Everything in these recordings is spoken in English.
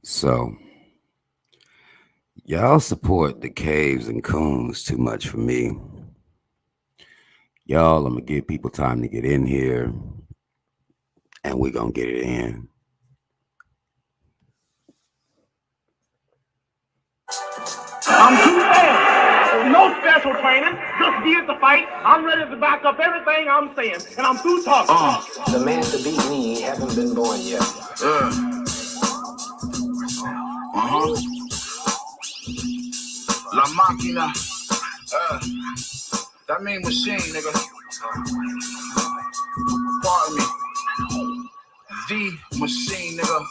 So, y'all support the caves and coons too much for me. Y'all, I'm going to give people time to get in here, and we're going to get it in. I'm too fast. No special training. Just did the fight. I'm ready to back up everything I'm saying. And I'm through talking. The man to beat me haven't been born yet. La Máquina. That mean machine, nigga. Pardon me. The machine, nigga.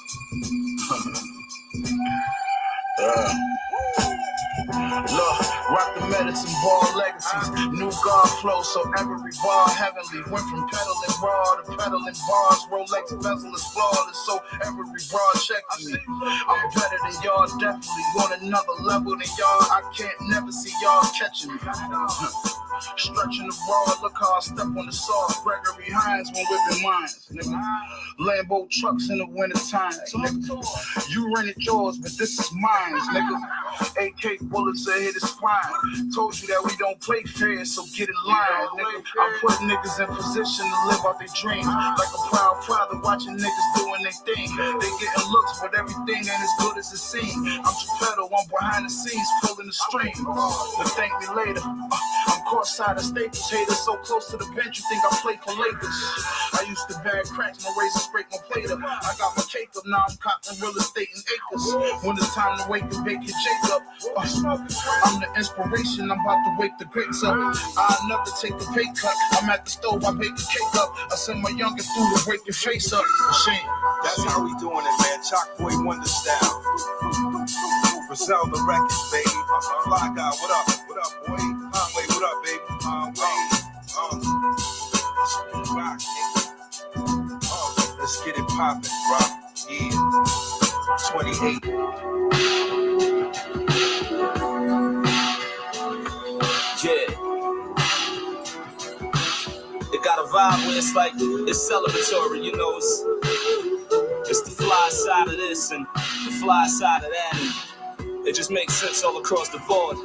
Look, rock the medicine ball legacies. New God flow, so every bar heavenly. Went from peddling raw to peddling bars. Rolex bezel is flawless, so every raw check me. I'm better than y'all, definitely. On another level than y'all. I can't never see y'all catching me. Stretching the broad, look how I step on the sauce. Gregory Hines when whipping mines, nigga. Lambo trucks in the winter time, nigga. You rented yours, but this is mine, nigga. AK bullets that hit his spine. Told you that we don't play fair, so get in line, nigga. I put niggas in position to live out their dreams. Like a proud father watching niggas doing their thing. They getting looks, but everything ain't as good as it seems. I'm Geppetto, I'm behind the scenes, pulling the string. But thank me later. I'm courtside of Staples, haters so close to the bench, you think I play for Lakers. I used to bag cracks, my razor scrape my plate up. I got my cake up, now I'm cotton real estate in acres. When it's time to wake and bake your Jacob, I'm the inspiration, I'm about to wake the greats up. I'll never take a pay cut, I'm at the stove, I bake the cake up. I send my youngest through to break your face up. Shame. That's how we doing it, man. Chalk Boy Wonder style. Brazil the records, baby. Fly guy, what up? What up, boy? Conway, what up, baby? Rock, let's get it poppin', rock. Yeah. 28. Yeah. It got a vibe where it's like, it's celebratory, you know, it's the fly side of this and the fly side of that, and it just makes sense all across the board.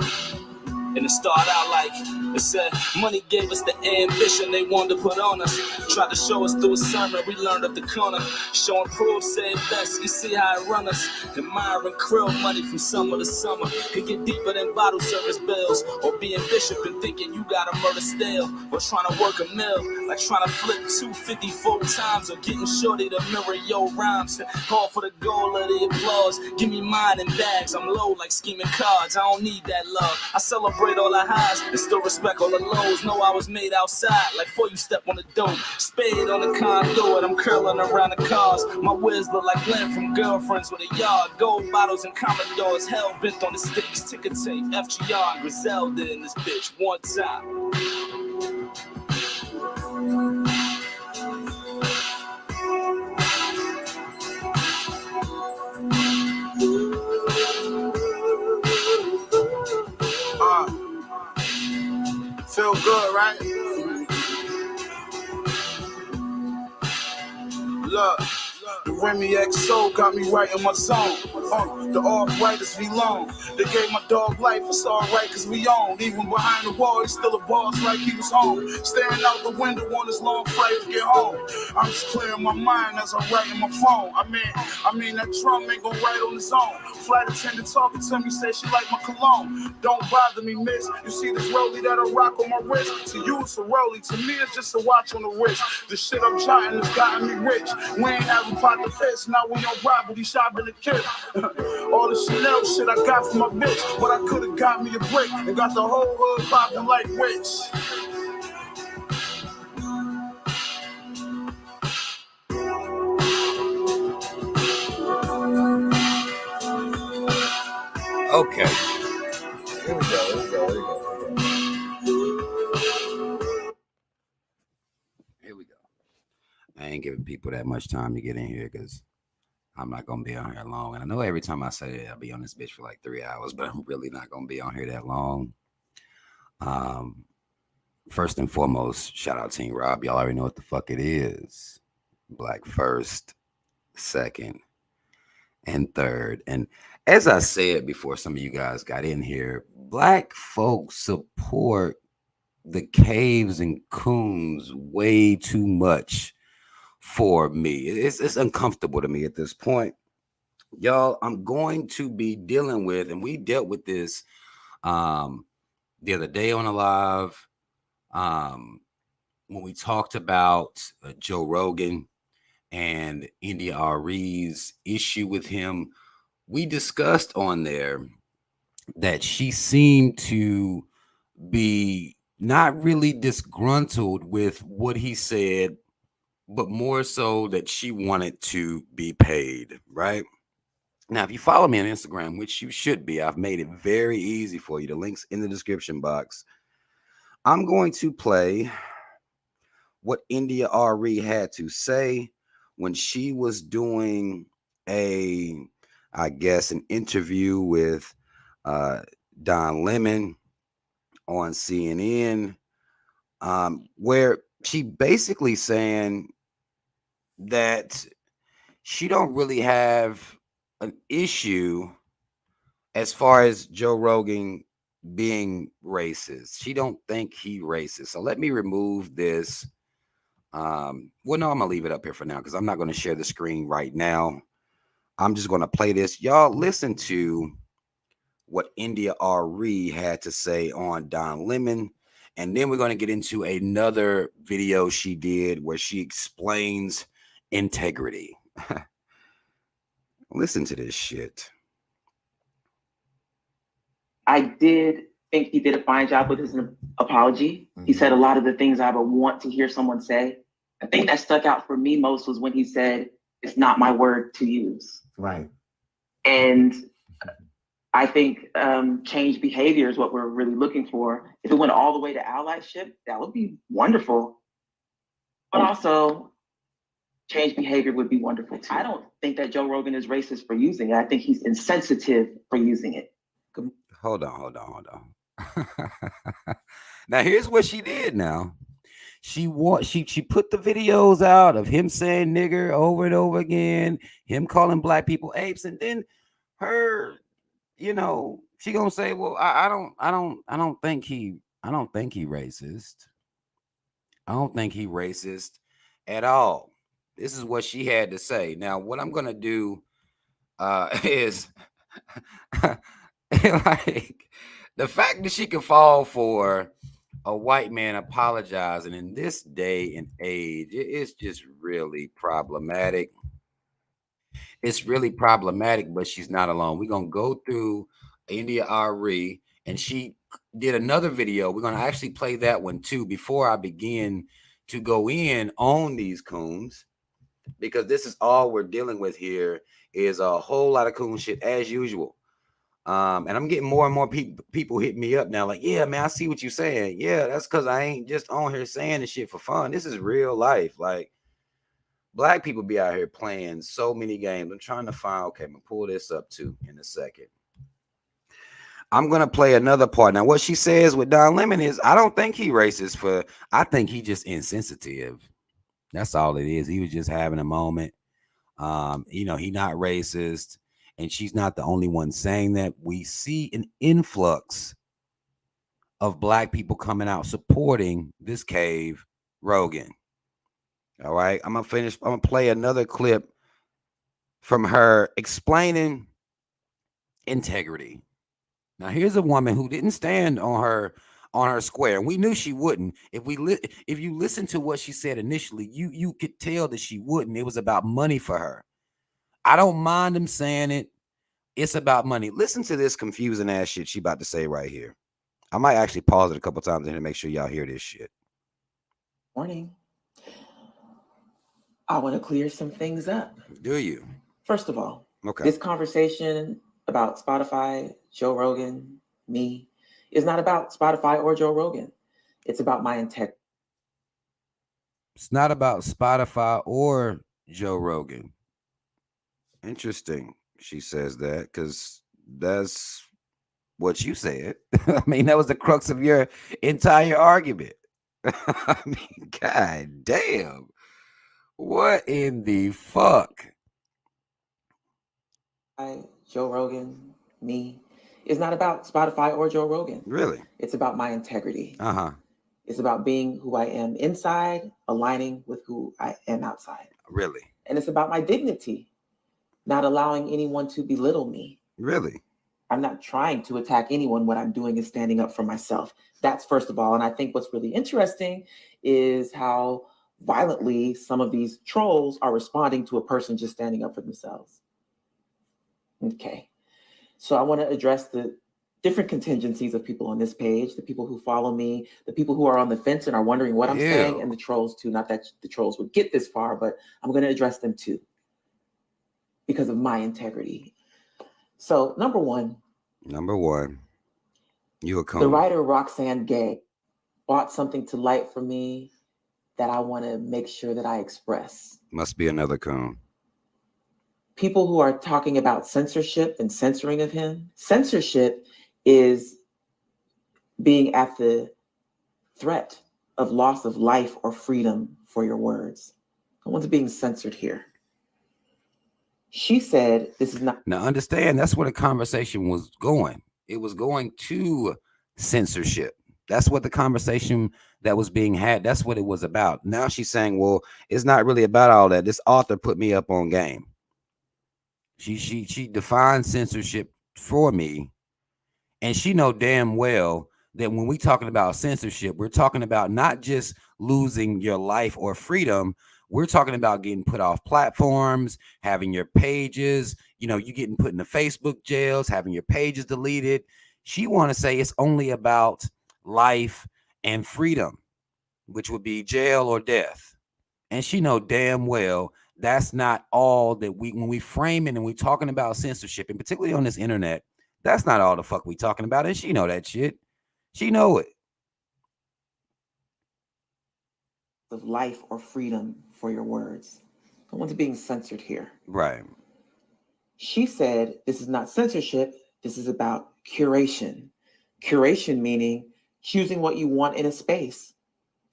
And it started out like, it said, money gave us the ambition they wanted to put on us. Tried to show us through a sermon, we learned up the corner. Showing proof, say best, you see how it run us. Admiring krill money from summer to summer. Could get deeper than bottle service bills. Or being bishop and thinking you gotta murder stale. Or trying to work a mill, like trying to flip 250 4 times. Or getting shorty to mirror your rhymes. Call for the goal of the applause. Give me mine in bags, I'm low like scheming cards. I don't need that love, I celebrate all the highs and still respect all the lows. Know I was made outside, like before you step on the dope. Spade on the conduit, I'm curling around the cars. My whiz look like Glenn from Girlfriends with a yard. Gold bottles and Commodores, hell bent on the sticks. Ticker tape, FGR, and Griselda in this bitch one time. Feel good, right? Look, the Remy XO got me right in my zone. The off-whiters be long. They gave my dog life, it's alright cause we own. Even behind the wall, he's still a boss like he was home. Staring out the window on his long flight to get home. I'm just clearing my mind as I'm writing my phone. I mean that drum ain't gon' write on his own. Flight attendant talking to me, said she like my cologne. Don't bother me, miss. You see this rollie that I rock on my wrist? To you it's a rollie, to me it's just a watch on the wrist. The shit I'm jotting has gotten me rich. We ain't having pot the fist, now we on robbery, shopping the kid. All the Chanel shit I got from my bitch, but I could've got me a brick and got the whole hood popping like witch. Okay. Here we go. Here we go. I ain't giving people that much time to get in here because I'm not going to be on here long. And I know every time I say it, I'll be on this bitch for like 3 hours, but I'm really not going to be on here that long. First and foremost, shout out Team Rob. Y'all already know what the fuck it is. Black first, second, and third. And as I said before, some of you guys got in here, Black folks support the caves and coons way too much for me. It's uncomfortable to me at this point. Y'all, I'm going to be dealing with, and we dealt with this the other day on a live, when we talked about Joe Rogan and Arie's issue with him. We discussed on there that she seemed to be not really disgruntled with what he said, but more so that she wanted to be paid, right? Now, if you follow me on Instagram, which you should be, I've made it very easy for you. The link's in the description box. I'm going to play what Arie had to say when she was doing I guess, an interview with Don Lemon on CNN, where she basically saying that she don't really have an issue as far as Joe Rogan being racist. She don't think he racist. So let me remove this. Well, no, I'm gonna leave it up here for now because I'm not going to share the screen right now. I'm just going to play this. Y'all listen to what Arie had to say on Don Lemon. And then we're going to get into another video she did where she explains integrity. Listen to this shit. I did think he did a fine job with his apology. He said a lot of the things I would want to hear someone say. The thing that stuck out for me most was when he said, "It's not my word to use." Right. And I think change behavior is what we're really looking for. If it went all the way to allyship, that would be wonderful. But also, change behavior would be wonderful too. I don't think that Joe Rogan is racist for using it. I think he's insensitive for using it. Hold on. Now here's what she did. Now she put the videos out of him saying nigger over and over again, him calling black people apes, and then her, she gonna say, well, I don't think he racist. I don't think he racist at all. This is what she had to say. Now, what I'm gonna do is like the fact that she can fall for a white man apologizing in this day and age, it's just really problematic. It's really problematic, but she's not alone. We're gonna go through Arie, and she did another video. We're gonna actually play that one too before I begin to go in on these coons, because this is all we're dealing with here is a whole lot of coon shit as usual. And I'm getting more and more people hitting me up now, like, yeah, man, I see what you're saying. Yeah, that's because I ain't just on here saying this shit for fun. This is real life. Like, black people be out here playing so many games. I'm trying to find, okay, I'm gonna pull this up too in a second. I'm gonna play another part. Now, what she says with Don Lemon is, I don't think he racist I think he just insensitive. That's all it is. He was just having a moment. He not racist. And she's not the only one saying that. We see an influx of black people coming out supporting this cave Rogan. All right. I'm gonna play another clip from her explaining integrity. Now, here's a woman who didn't stand on her square, and we knew she wouldn't. If you listen to what she said initially, you could tell that she wouldn't. It was about money for her. I don't mind them saying it. It's about money. Listen to this confusing ass shit she about to say right here. I might actually pause it a couple times in to make sure y'all hear this shit. Morning. I want to clear some things up. Do you? First of all, okay, this conversation about Spotify, Joe Rogan, me, is not about Spotify or Joe Rogan. It's about my integrity. It's not about Spotify or Joe Rogan. Interesting. She says that because that's what you said. I mean, that was the crux of your entire argument. I mean, god damn. What in the fuck? Joe Rogan, me, is not about Spotify or Joe Rogan. Really? It's about my integrity. Uh-huh. It's about being who I am inside, aligning with who I am outside. Really? And it's about my dignity, not allowing anyone to belittle me. Really? I'm not trying to attack anyone. What I'm doing is standing up for myself. That's first of all. And I think what's really interesting is how violently some of these trolls are responding to a person just standing up for themselves. Okay. So I want to address the different contingencies of people on this page, the people who follow me, the people who are on the fence and are wondering what I'm saying, and the trolls too. Not that the trolls would get this far, but I'm going to address them too because of my integrity. So number one, you a coon. The writer Roxanne Gay brought something to light for me that I want to make sure that I express. Must be another coon. People who are talking about censorship and censoring of him. Censorship is being at the threat of loss of life or freedom for your words. No one's being censored here. She said, this is not. Now understand, that's where the conversation was going. It was going to censorship. That's what the conversation that was being had, that's what it was about. Now she's saying, well, it's not really about all that. This author put me up on game. She defined censorship for me, and she know damn well that when we talking about censorship, we're talking about not just losing your life or freedom. We're talking about getting put off platforms, having your pages, you getting put in the Facebook jails, having your pages deleted. She want to say it's only about life and freedom, which would be jail or death. And she know damn well that's not all that when we frame it and we talking about censorship, and particularly on this internet, that's not all the fuck we talking about. And she know that shit. She know it. Of life or freedom for your words. No one's being censored here. Right. She said, this is not censorship. This is about curation. Curation meaning choosing what you want in a space,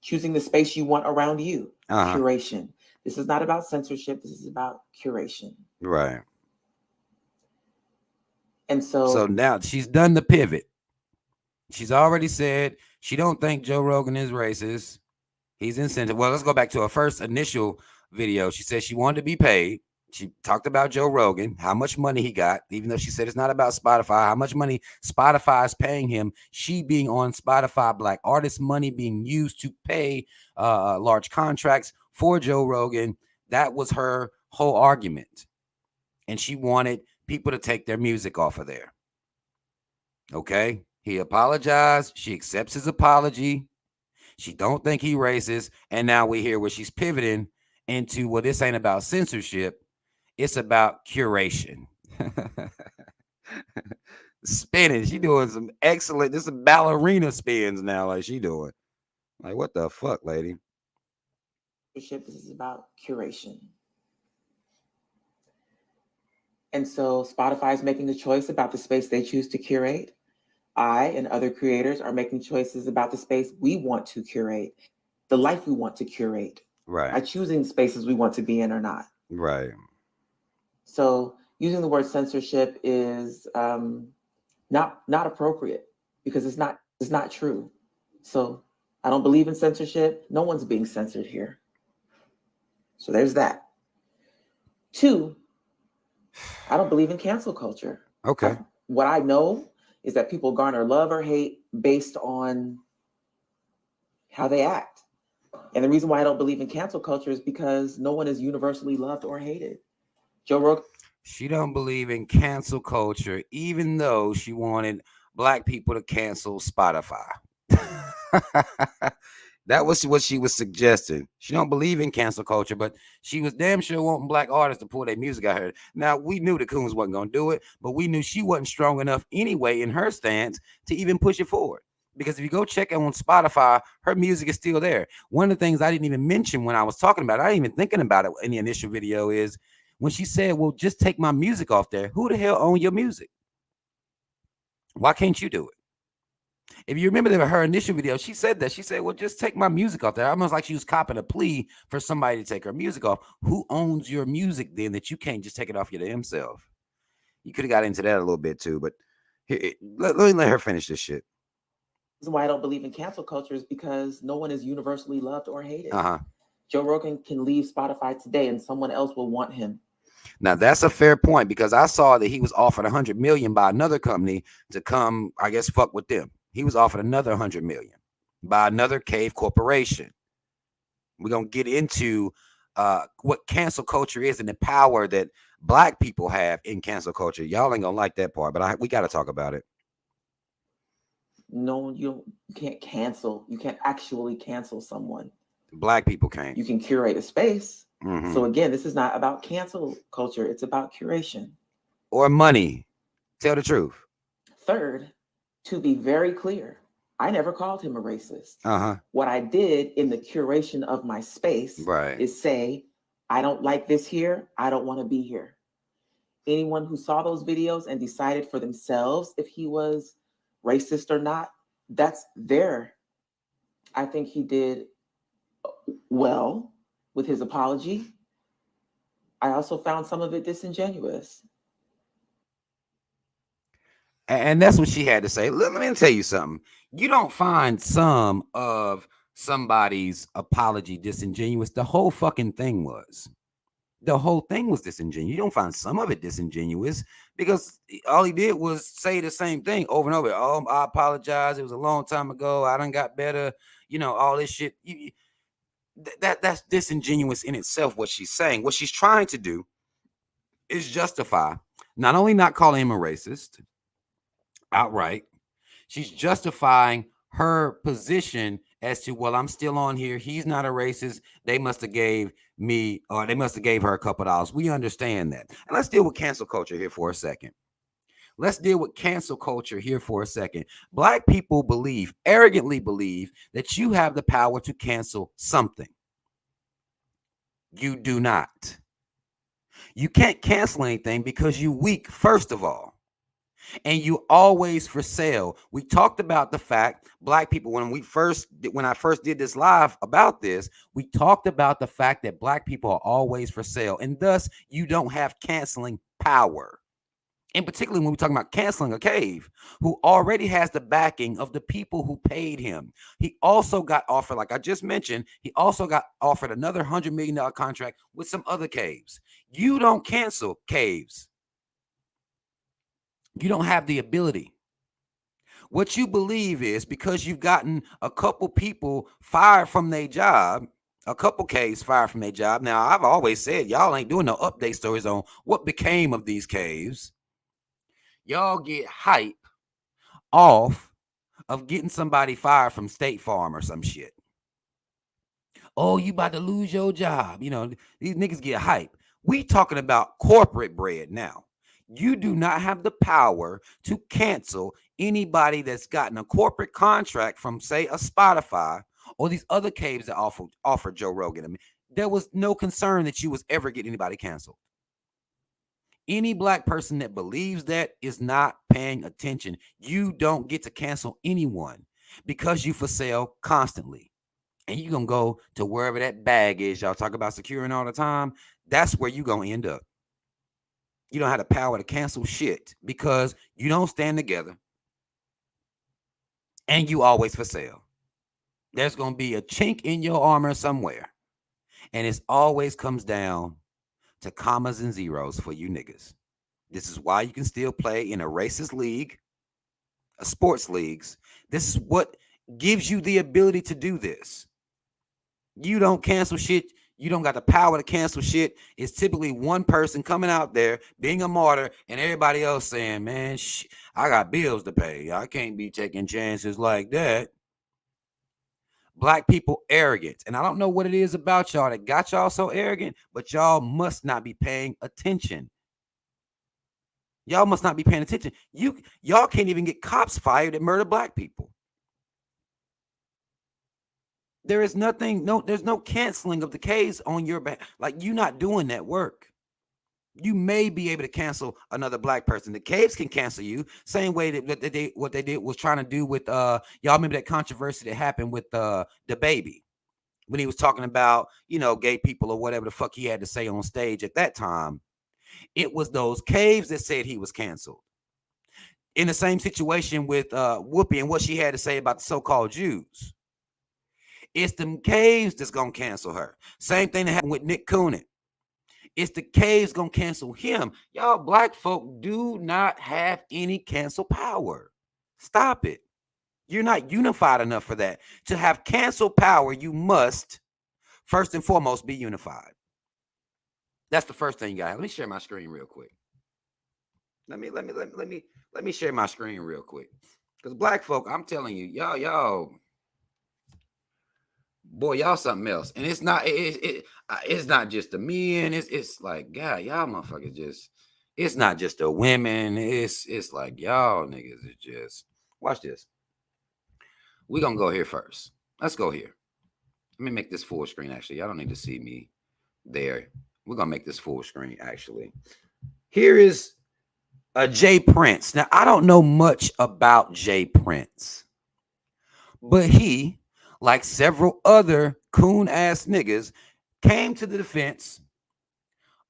choosing the space you want around you. Curation. This is not about censorship. This is about curation. Right. And so now she's done the pivot. She's already said she don't think Joe Rogan is racist. He's insensitive. Well, let's go back to her first initial video. She said she wanted to be paid. She talked about Joe Rogan, how much money he got, even though she said it's not about Spotify, how much money Spotify is paying him. She being on Spotify, Black artist money being used to pay large contracts for Joe Rogan. That was her whole argument. And she wanted people to take their music off of there. Okay. He apologized. She accepts his apology. She don't think he racist. And now we hear where she's pivoting into, well, this ain't about censorship. It's about curation. Spinning. She doing some excellent, this is ballerina spins now, like she doing. Like, what the fuck, lady? This is about curation. And so Spotify is making a choice about the space they choose to curate. I and other creators are making choices about the space we want to curate, the life we want to curate. Right. By choosing spaces we want to be in or not. Right. So using the word censorship is not appropriate because it's not true. So I don't believe in censorship. No one's being censored here. So there's that. 2, I don't believe in cancel culture. Okay. What I know is that people garner love or hate based on how they act. And the reason why I don't believe in cancel culture is because no one is universally loved or hated. Joe Rogan. She don't believe in cancel culture, even though she wanted Black people to cancel Spotify. That was what she was suggesting. She don't believe in cancel culture, but she was damn sure wanting Black artists to pull their music out her. Now, we knew the Coons wasn't going to do it, but we knew she wasn't strong enough anyway in her stance to even push it forward. Because if you go check it on Spotify, her music is still there. One of the things I didn't even mention when I was talking about it, I ain't even thinking about it in the initial video, is when she said, well, just take my music off there. Who the hell owns your music? Why can't you do it? If you remember her initial video, she said that. She said, well, just take my music off there. Almost like she was copping a plea for somebody to take her music off. Who owns your music then that you can't just take it off your damn self? You could have got into that a little bit too, but let me let her finish this shit. Reason why I don't believe in cancel culture is because no one is universally loved or hated. Uh-huh. Joe Rogan can leave Spotify today and someone else will want him. Now that's a fair point, because I saw that he was offered $100 million by another company to come, I guess, fuck with them. He was offered another $100 million by another cave corporation. We're gonna get into what cancel culture is and the power that Black people have in cancel culture. Y'all ain't gonna like that part, but we got to talk about it. No, you can't cancel. You can't actually cancel someone. Black people can't. You can curate a space. Mm-hmm. So again, this is not about cancel culture. It's about curation. Or money. Tell the truth. Third, to be very clear, I never called him a racist. Uh-huh. What I did in the curation of my space is say, I don't like this here. I don't want to be here. Anyone who saw those videos and decided for themselves if he was racist or not, that's there. I think he did well with his apology. I also found some of it disingenuous. And that's what she had to say. Let me tell you something. You don't find some of somebody's apology disingenuous. The whole fucking thing was. The whole thing was disingenuous. You don't find some of it disingenuous, because all he did was say the same thing over and over. Oh, I apologize. It was a long time ago. I done got better. All this shit. That's disingenuous in itself, what she's saying. What she's trying to do is justify not only not calling him a racist outright, she's justifying her position as to, well, I'm still on here. He's not a racist. They must have gave me, or they must have gave her a couple dollars. We understand that. And let's deal with cancel culture here for a second. Black people arrogantly believe that you have the power to cancel something. You do not. You can't cancel anything because you're weak, first of all. And you always for sale. We talked about the fact, Black people, when I first did this live about this, we talked about the fact that Black people are always for sale, and thus you don't have canceling power. And particularly when we're talking about canceling a cave who already has the backing of the people who paid him. He also got offered, like I just mentioned, he also got offered another $100 million contract with some other caves. You don't cancel caves. You don't have the ability. What you believe is because you've gotten a couple people fired from their job, a couple caves fired from their job. Now, I've always said y'all ain't doing no update stories on what became of these caves. Y'all get hype off of getting somebody fired from State Farm or some shit. Oh, you about to lose your job. These niggas get hype. We talking about corporate bread now. You do not have the power to cancel anybody that's gotten a corporate contract from, say, a Spotify or these other caves that offered Joe Rogan. I mean, there was no concern that you was ever get anybody canceled. Any Black person that believes that is not paying attention. You don't get to cancel anyone because you for sale constantly. And you're going to go to wherever that bag is. Y'all talk about securing all the time. That's where you're going to end up. You don't have the power to cancel shit because you don't stand together. And you always for sale. There's going to be a chink in your armor somewhere. And it always comes down to commas and zeros for you niggas. This is why you can still play in a racist league, a sports leagues. This is what gives you the ability to do this. You don't cancel shit. You don't got the power to cancel shit. It's typically one person coming out there being a martyr and everybody else saying, man, I got bills to pay. I can't be taking chances like that. Black people arrogant. And I don't know what it is about y'all that got y'all so arrogant, but y'all must not be paying attention. Y'all must not be paying attention. Y'all can't even get cops fired that murder Black people. There is there's no canceling of the case on your back. Like, you're not doing that work. You may be able to cancel another Black person. The caves can cancel you. Same way that what they did was trying to do with y'all remember that controversy that happened with the baby when he was talking about, gay people or whatever the fuck he had to say on stage at that time. It was those caves that said he was canceled. In the same situation with Whoopi and what she had to say about the so-called Jews. It's them caves that's going to cancel her. Same thing that happened with Nick Coonye. It's the caves going to cancel him. Y'all black folk do not have any cancel power. Stop it. You're not unified enough for that. To have cancel power, you must, first and foremost, be unified. That's the first thing you got. Let me share my screen real quick. Let me share my screen real quick. Because black folk, I'm telling you, y'all, boy, y'all something else. And it's not just the men. It's like, God, y'all motherfuckers just, it's not just the women. It's like y'all niggas is just, watch this. We're gonna go here first. Let's go here. Let me make this full screen. Actually, y'all don't need to see me there. We're gonna make this full screen. Actually, here is a Jay Prince. Now, I don't know much about Jay Prince, but he, like several other coon ass niggas, came to the defense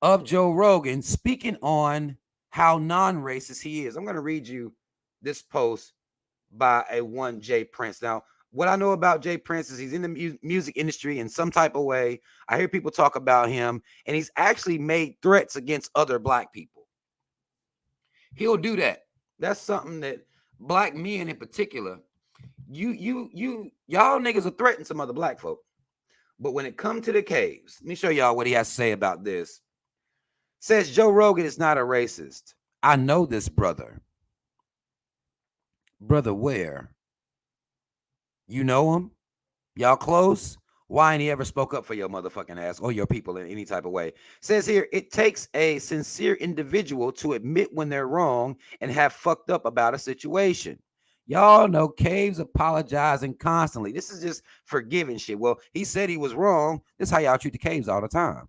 of Joe Rogan, speaking on how non-racist he is. I'm gonna read you this post by a one Jay Prince. Now, what I know about Jay Prince is he's in the music industry in some type of way. I hear people talk about him, and he's actually made threats against other black people. He'll do that. That's something that black men in particular, y'all niggas are threatening some other black folk. But when it comes to the caves, let me show y'all what he has to say about this. Says Joe Rogan is not a racist. I know this brother. Brother where? You know him? Y'all close? Why ain't he ever spoke up for your motherfucking ass or your people in any type of way? Says here, it takes a sincere individual to admit when they're wrong and have fucked up about a situation. Y'all know Caves apologizing constantly. This is just forgiving shit. Well, he said he was wrong. This is how y'all treat the Caves all the time.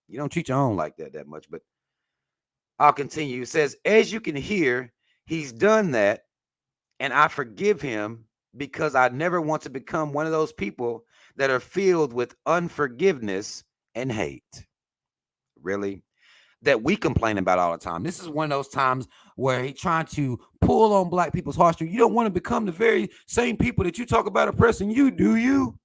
You don't treat your own like that much, but I'll continue. It says, as you can hear, he's done that, and I forgive him because I never want to become one of those people that are filled with unforgiveness and hate. Really? That we complain about all the time. This is one of those times where he's trying to pull on black people's heartstrings. You don't want to become the very same people that you talk about oppressing you, do you?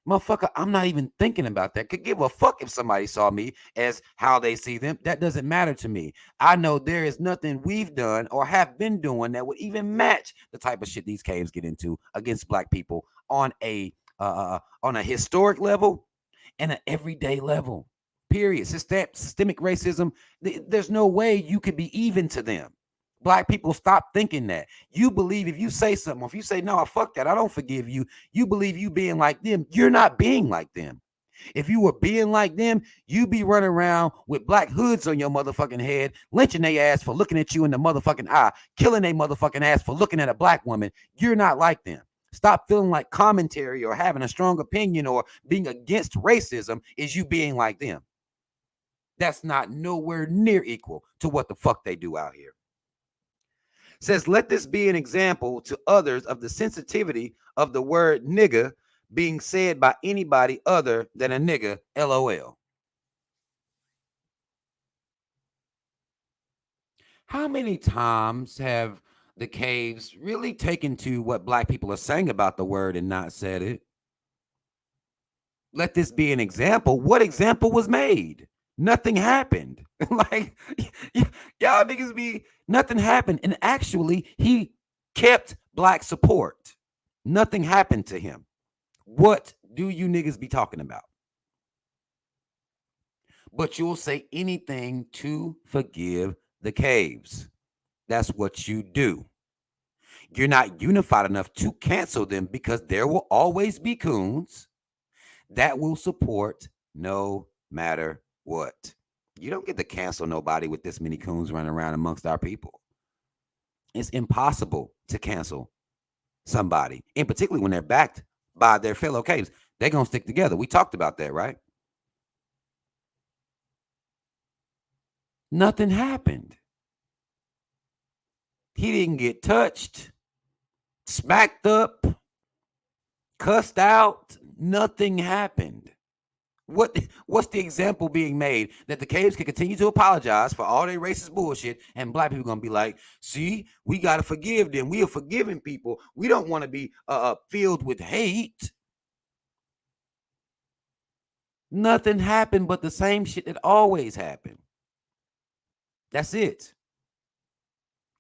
Motherfucker, I'm not even thinking about that. Could give a fuck if somebody saw me as how they see them. That doesn't matter to me. I know there is nothing we've done or have been doing that would even match the type of shit these caves get into against black people on a historic level and an everyday level. Period. Systemic racism. There's no way you could be even to them. Black people, stop thinking that. You believe if you say something, if you say, no, fuck that, I don't forgive you, you believe you being like them. You're not being like them. If you were being like them, you be running around with black hoods on your motherfucking head, lynching their ass for looking at you in the motherfucking eye, killing their motherfucking ass for looking at a black woman. You're not like them. Stop feeling like commentary or having a strong opinion or being against racism is you being like them. That's not nowhere near equal to what the fuck they do out here. Says, let this be an example to others of the sensitivity of the word nigga being said by anybody other than a nigga, LOL. How many times have the caves really taken to what black people are saying about the word and not said it? Let this be an example. What example was made? Nothing happened. Like, y'all niggas be, nothing happened. And actually, he kept black support. Nothing happened to him. What do you niggas be talking about? But you'll say anything to forgive the caves. That's what you do. You're not unified enough to cancel them because there will always be coons that will support no matter what. You don't get to cancel nobody with this many coons running around amongst our people. It's impossible to cancel somebody, and particularly when they're backed by their fellow caves. They're going to stick together. We talked about that, right? Nothing happened. He didn't get touched, smacked up, cussed out. Nothing happened. What's the example being made that the caves can continue to apologize for all their racist bullshit, and black people gonna be like, see, we gotta forgive them. We are forgiving people. We don't want to be filled with hate. Nothing happened but the same shit that always happened. That's it.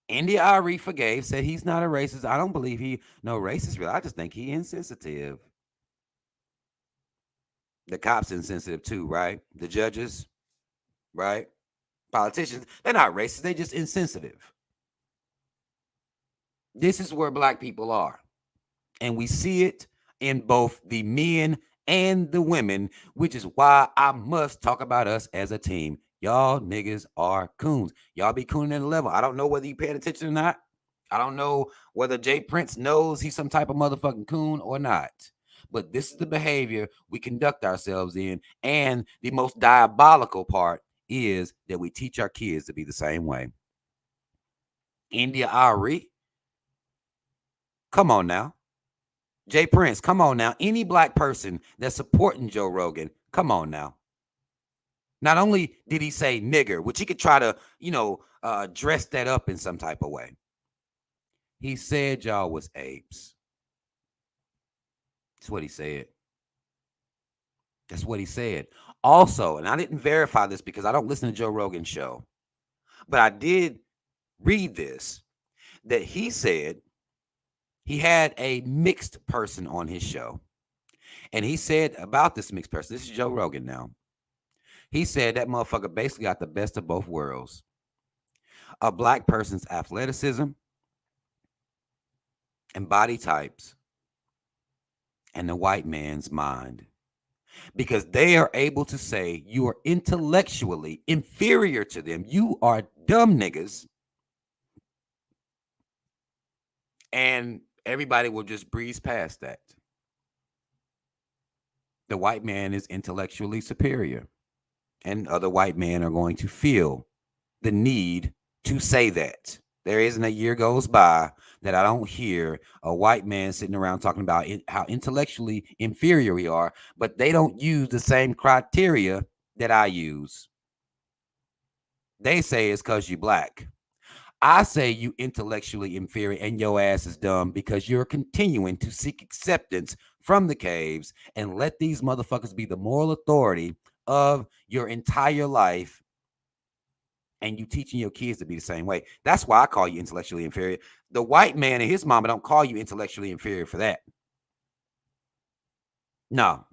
India Arie forgave, said he's not a racist. I don't believe he no racist. Really, I just think he insensitive. The cops insensitive too, right? The judges, right? Politicians, they're not racist. They just insensitive. This is where black people are. And we see it in both the men and the women, which is why I must talk about us as a team. Y'all niggas are coons. Y'all be cooning at a level. I don't know whether you paying attention or not. I don't know whether Jay Prince knows he's some type of motherfucking coon or not. But this is the behavior we conduct ourselves in. And the most diabolical part is that we teach our kids to be the same way. India Arie, come on now. Jay Prince, come on now. Any black person that's supporting Joe Rogan, come on now. Not only did he say nigger, which he could try to, dress that up in some type of way. He said y'all was apes. That's what he said. That's what he said. Also, and I didn't verify this because I don't listen to Joe Rogan's show, but I did read this, that he said he had a mixed person on his show. And he said about this mixed person, this is Joe Rogan now. He said that motherfucker basically got the best of both worlds. A black person's athleticism and body types, and the white man's mind. Because they are able to say you are intellectually inferior to them. You are dumb niggas. And everybody will just breeze past that. The white man is intellectually superior. And other white men are going to feel the need to say that. There isn't a year goes by that I don't hear a white man sitting around talking about how intellectually inferior we are, but they don't use the same criteria that I use. They say it's because you black. I say you intellectually inferior and your ass is dumb because you're continuing to seek acceptance from the caves and let these motherfuckers be the moral authority of your entire life, and you teaching your kids to be the same way. That's why I call you intellectually inferior. The white man and his mama don't call you intellectually inferior for that. No,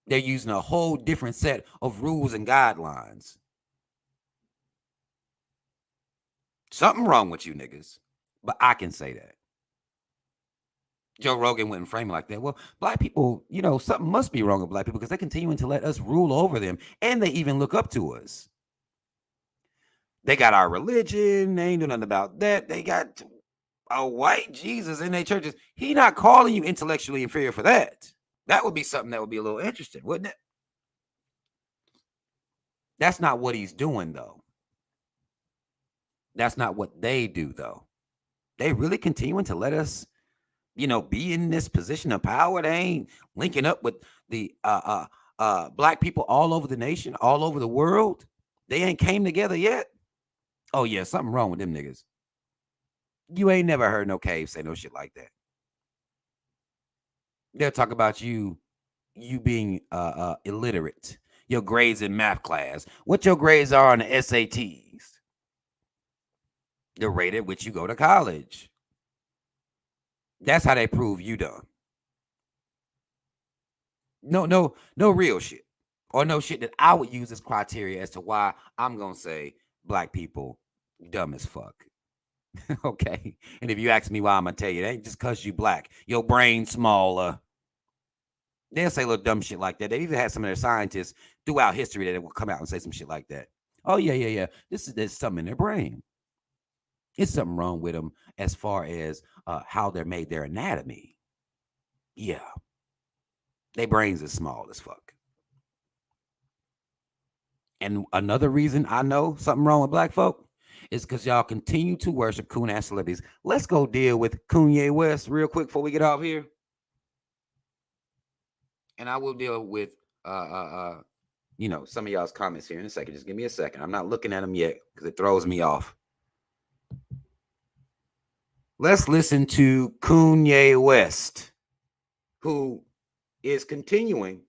they're using a whole different set of rules and guidelines. Something wrong with you niggas, but I can say that. Joe Rogan wouldn't frame it like that. Well, black people, something must be wrong with black people because they're continuing to let us rule over them, and they even look up to us. They got our religion. They ain't doing nothing about that. They got a white Jesus in their churches. He not calling you intellectually inferior for that. That would be something that would be a little interesting, wouldn't it? That's not what he's doing, though. That's not what they do, though. They really continuing to let us, be in this position of power. They ain't linking up with the black people all over the nation, all over the world. They ain't came together yet. Oh, yeah, something wrong with them niggas. You ain't never heard no cave say no shit like that. They'll talk about you being illiterate, your grades in math class, what your grades are on the SATs, the rate at which you go to college. That's how they prove you dumb. No real shit. Or no shit that I would use as criteria as to why I'm going to say black people dumb as fuck. Okay. And if you ask me why, I'm going to tell you, it ain't just because you black. Your brain smaller. They'll say little dumb shit like that. They even had some of their scientists throughout history that will come out and say some shit like that. Oh, yeah. There's something in their brain. It's something wrong with them as far as how they're made, their anatomy. Yeah. Their brains are small as fuck. And another reason I know something wrong with black folk is because y'all continue to worship coon ass celebrities. Let's go deal with Kanye West real quick before we get off here. And I will deal with some of y'all's comments here in a second. Just give me a second. I'm not looking at them yet because it throws me off. Let's listen to Kanye West, who is continuing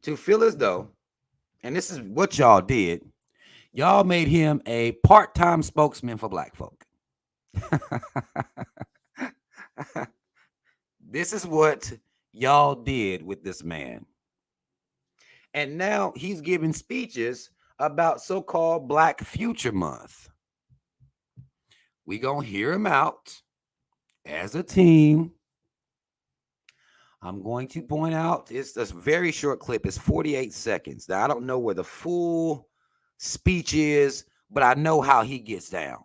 to feel as though, and this is what y'all did, y'all made him a part-time spokesman for black folk. This is what y'all did with this man. And now he's giving speeches about so-called Black Future Month. We gonna hear him out as a team. I'm going to point out, it's a very short clip. It's 48 seconds. Now, I don't know where the full speech is, but I know how he gets down.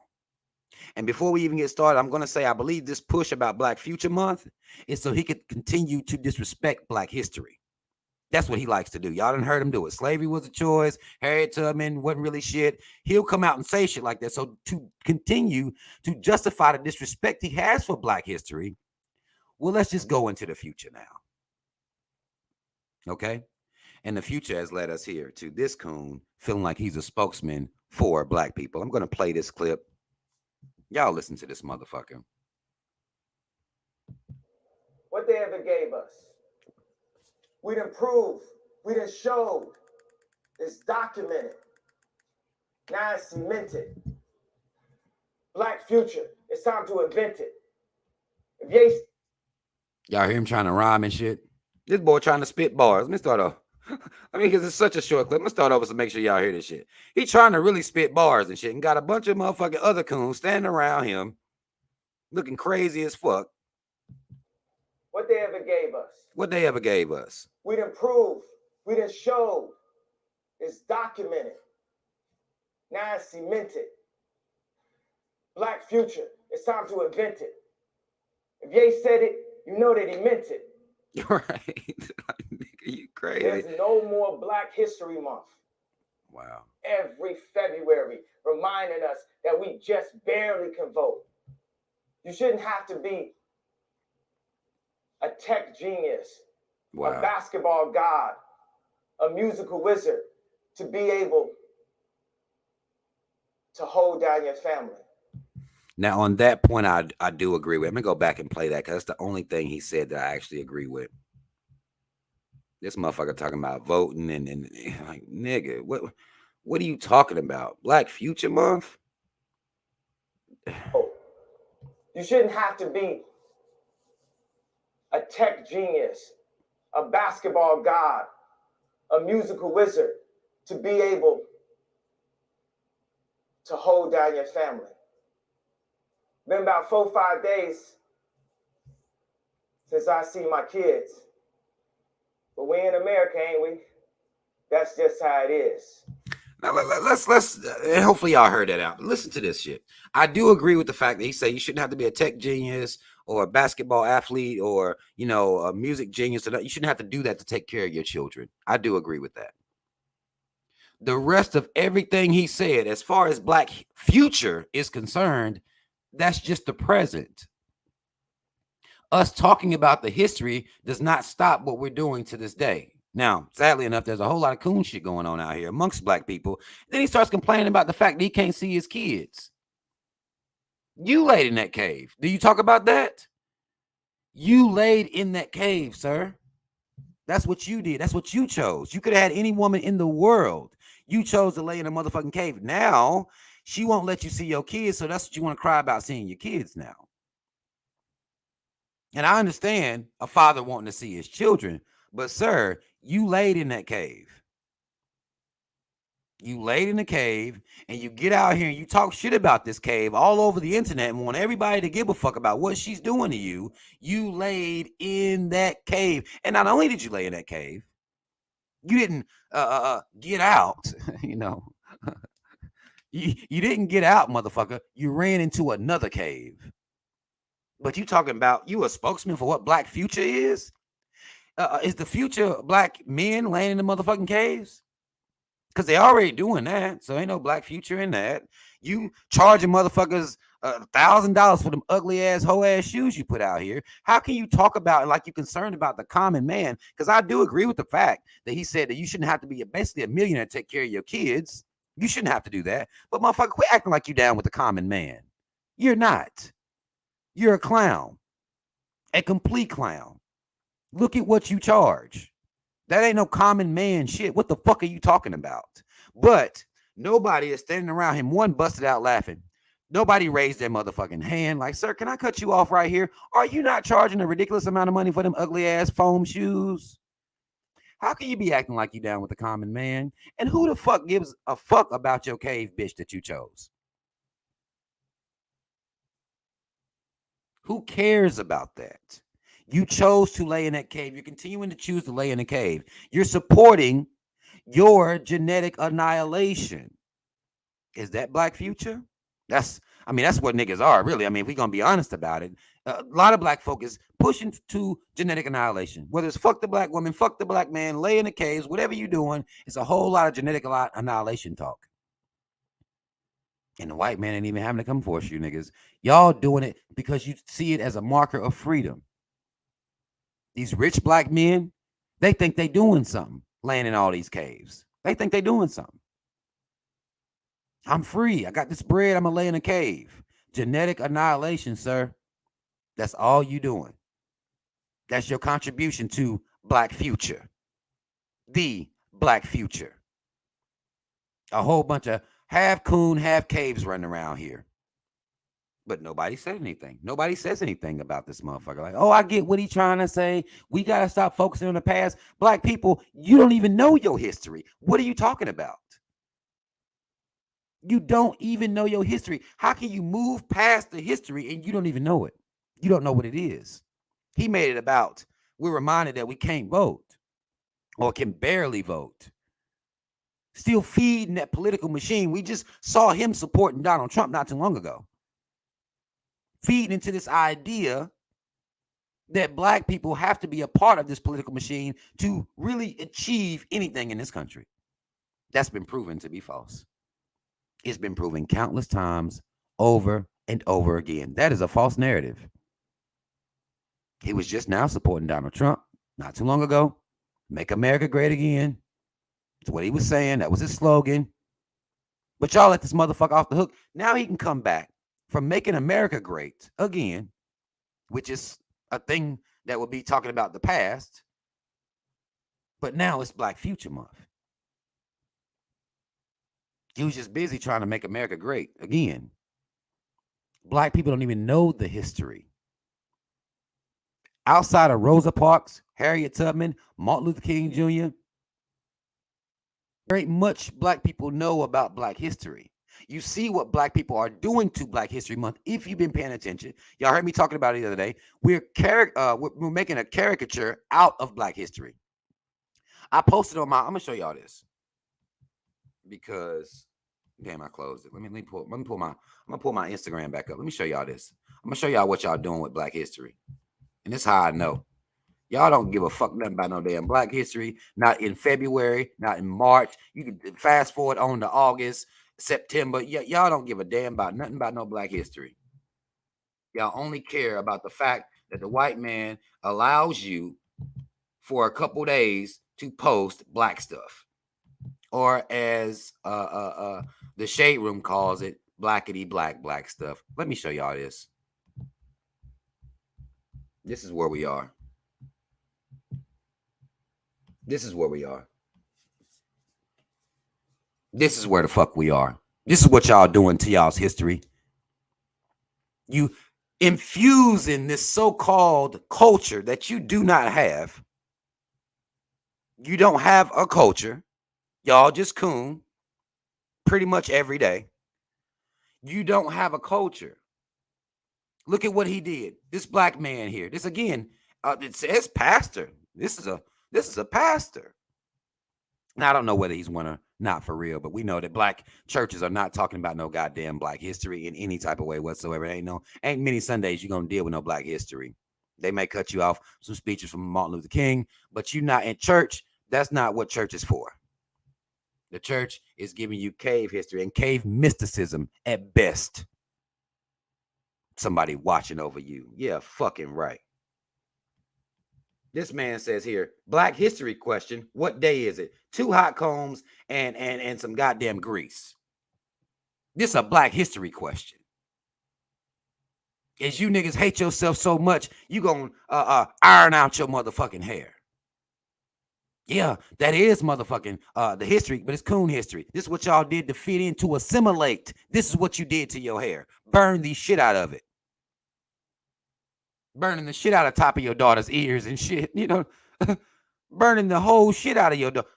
And before we even get started, I'm going to say I believe this push about Black Future Month is so he could continue to disrespect Black history. That's what he likes to do. Y'all done heard him do it. Slavery was a choice. Harriet Tubman wasn't really shit. He'll come out and say shit like that. So to continue to justify the disrespect he has for Black history, well, let's just go into the future now. Okay? And the future has led us here to this coon feeling like he's a spokesman for Black people. I'm going to play this clip. Y'all listen to this motherfucker. What they ever gave us. We done proved, we done showed, it's documented. Now it's cemented. Black future, it's time to invent it. If y'all hear him trying to rhyme and shit? This boy trying to spit bars. Let me start off. Because it's such a short clip. I'm going to start over to make sure y'all hear this shit. He trying to really spit bars and shit and got a bunch of motherfucking other coons standing around him looking crazy as fuck. What they ever gave us. What they ever gave us. We done proved, we done showed, it's documented. Now it's cemented. Black future, it's time to invent it. If Ye said it, you know that he meant it. Right. You crazy. There's no more Black History Month. Wow. Every February, reminding us that we just barely can vote. You shouldn't have to be a tech genius, wow, a basketball god, a musical wizard to be able to hold down your family. Now, on that point, I do agree with. I'm going to go back and play that because that's the only thing he said that I actually agree with. This motherfucker talking about voting and like, nigga, what are you talking about? Black Future Month? Oh, you shouldn't have to be a tech genius, a basketball god, a musical wizard to be able to hold down your family. Been about 4 or 5 days since I see my kids. But we in America, ain't we? That's just how it is. Now, let's hopefully y'all heard that out. Listen to this shit. I do agree with the fact that he said you shouldn't have to be a tech genius or a basketball athlete or, a music genius. You shouldn't have to do that to take care of your children. I do agree with that. The rest of everything he said, as far as Black future is concerned, that's just the present. Us talking about the history does not stop what we're doing to this day. Now, sadly enough, there's a whole lot of coon shit going on out here amongst Black people. Then he starts complaining about the fact that he can't see his kids. You laid in that cave. Do you talk about that? You laid in that cave, sir. That's what you did. That's what you chose. You could have had any woman in the world. You chose to lay in a motherfucking cave. Now, she won't let you see your kids, so that's what you want to cry about, seeing your kids now. And I understand a father wanting to see his children, but sir, you laid in that cave. You laid in the cave, and you get out here and you talk shit about this cave all over the internet and want everybody to give a fuck about what she's doing to you. You laid in that cave. And not only did you lay in that cave, you didn't get out, You didn't get out, motherfucker. You ran into another cave. But you talking about you a spokesman for what Black future is? Is the future Black men laying in the motherfucking caves? Because they already doing that. So ain't no Black future in that. You charging motherfuckers $1,000 for them ugly ass hoe ass shoes you put out here. How can you talk about like you're concerned about the common man? Because I do agree with the fact that he said that you shouldn't have to be basically a millionaire to take care of your kids. You shouldn't have to do that. But motherfucker, quit acting like you down with the common man. You're not. You're a clown, a complete clown. Look at what you charge. That ain't no common man shit. What the fuck are you talking about? But nobody is standing around him, one busted out laughing. Nobody raised their motherfucking hand like, sir, can I cut you off right here? Are you not charging a ridiculous amount of money for them ugly ass foam shoes? How can you be acting like you down with the common man? And who the fuck gives a fuck about your cave bitch that you chose? Who cares about that? You chose to lay in that cave. You're continuing to choose to lay in a cave. You're supporting your genetic annihilation. Is that black future? That's what niggas are, really. I mean, if we're going to be honest about it, a lot of black folk is pushing to genetic annihilation. Whether it's fuck the black woman, fuck the black man, lay in the caves, whatever you're doing, it's a whole lot of genetic annihilation talk. And the white man ain't even having to come force you niggas. Y'all doing it because you see it as a marker of freedom. These rich black men, they think they doing something laying in all these caves. They think they doing something. I'm free. I got this bread. I'm going to lay in a cave. Genetic annihilation, sir. That's all you doing. That's your contribution to black future. The black future. A whole bunch of half coon, half caves running around here. But nobody said anything. Nobody says anything about this motherfucker. Like, oh, I get what he's trying to say. We got to stop focusing on the past. Black people, you don't even know your history. What are you talking about? You don't even know your history. How can you move past the history and you don't even know it? You don't know what it is. He made it about, we're reminded that we can't vote or can barely vote. Still feeding that political machine. We just saw him supporting Donald Trump not too long ago. Feeding into this idea that black people have to be a part of this political machine to really achieve anything in this country. That's been proven to be false. It's been proven countless times over and over again. That is a false narrative. He was just now supporting Donald Trump not too long ago. Make America great again. That's what he was saying. That was his slogan. But y'all let this motherfucker off the hook. Now he can come back from making America great again, which is a thing that would be talking about the past. But now it's Black Future Month. He was just busy trying to make America great again. Black people don't even know the history. Outside of Rosa Parks, Harriet Tubman, Martin Luther King Jr., there ain't much black people know about black history. You see what black people are doing to Black History Month if you've been paying attention. Y'all heard me talking about it the other day. We're making a caricature out of black history. I posted on I'm gonna show y'all this because damn, I closed it. I'm gonna pull my Instagram back up. Let me show y'all this. I'm gonna show y'all what y'all doing with black history. And this is how I know. Y'all don't give a fuck nothing about no damn black history. Not in February, not in March. You can fast forward on to August, September. Y'all don't give a damn about nothing about no black history. Y'all only care about the fact that the white man allows you for a couple days to post black stuff. Or as the Shade Room calls it, blackity black stuff. Let me show y'all this. This is where we are. This is where we are. This is where the fuck we are. This is what y'all doing to y'all's history. You infusing this so-called culture that you do not have. You don't have a culture. Y'all just coon pretty much every day. You don't have a culture. Look at what he did. This black man here. This again, it says pastor. This is a pastor. Now, I don't know whether he's one or not for real, but we know that black churches are not talking about no goddamn black history in any type of way whatsoever. Ain't many Sundays you're going to deal with no black history. They may cut you off some speeches from Martin Luther King, but you're not in church. That's not what church is for. The church is giving you cave history and cave mysticism at best. somebody watching over you. Yeah, fucking right. This man says here, Black History question. What day is it? 2 hot combs and some goddamn grease. This is a Black History question. As you niggas hate yourself so much, you gonna iron out your motherfucking hair. Yeah, that is motherfucking the history, but it's coon history. This is what y'all did to fit in, to assimilate. This is what you did to your hair. Burn the shit out of it. Burning the shit out of top of your daughter's ears and shit, you know. Burning the whole shit out of your daughter.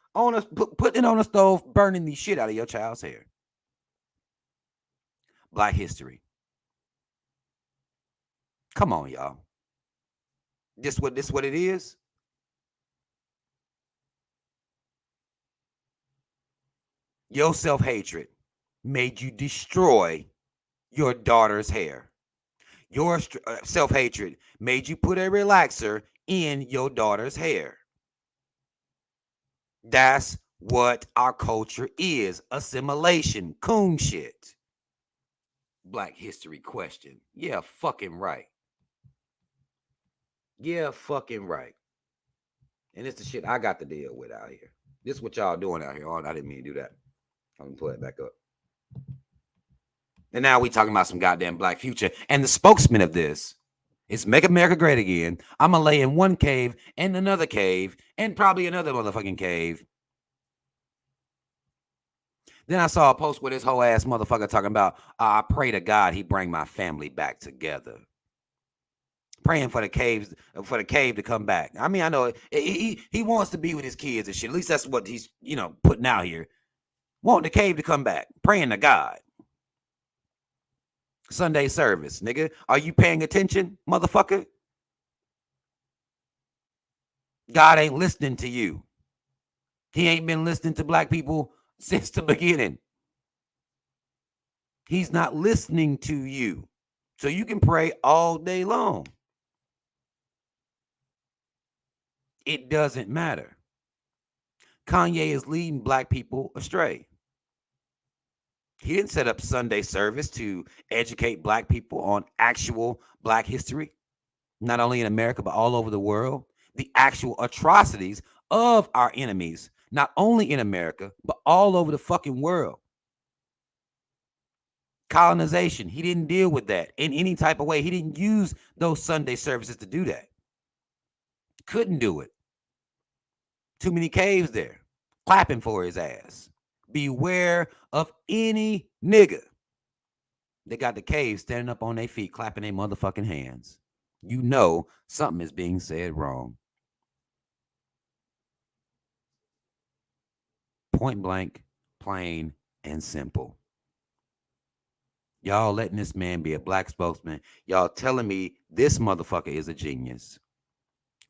Putting it on the stove, burning the shit out of your child's hair. Black history. Come on, y'all. This what it is? Your self-hatred made you destroy your daughter's hair. Your self-hatred made you put a relaxer in your daughter's hair. That's what our culture is. Assimilation. Coon shit. Black history question. Yeah, fucking right. Yeah, fucking right. And it's the shit I got to deal with out here. This is what y'all doing out here. Oh, I didn't mean to do that. I'm gonna pull that back up. And now we talking about some goddamn Black future. And the spokesman of this is Make America Great Again. I'm gonna lay in one cave and another cave and probably another motherfucking cave. Then I saw a post with this whole ass motherfucker talking about, I pray to God he bring my family back together. Praying for the cave to come back. I mean, I know he wants to be with his kids and shit. At least that's what he's, putting out here. Want the cave to come back. Praying to God. Sunday service, nigga. Are you paying attention, motherfucker? God ain't listening to you. He ain't been listening to Black people since the beginning. He's not listening to you. So you can pray all day long. It doesn't matter. Kanye is leading Black people astray. He didn't set up Sunday service to educate Black people on actual Black history, not only in America, but all over the world. The actual atrocities of our enemies, not only in America, but all over the fucking world. Colonization, he didn't deal with that in any type of way. He didn't use those Sunday services to do that. Couldn't do it. Too many caves there, clapping for his ass. Beware of any nigga. They got the cave standing up on their feet, clapping their motherfucking hands. You know something is being said wrong. Point blank, plain and simple. Y'all letting this man be a Black spokesman. Y'all telling me this motherfucker is a genius.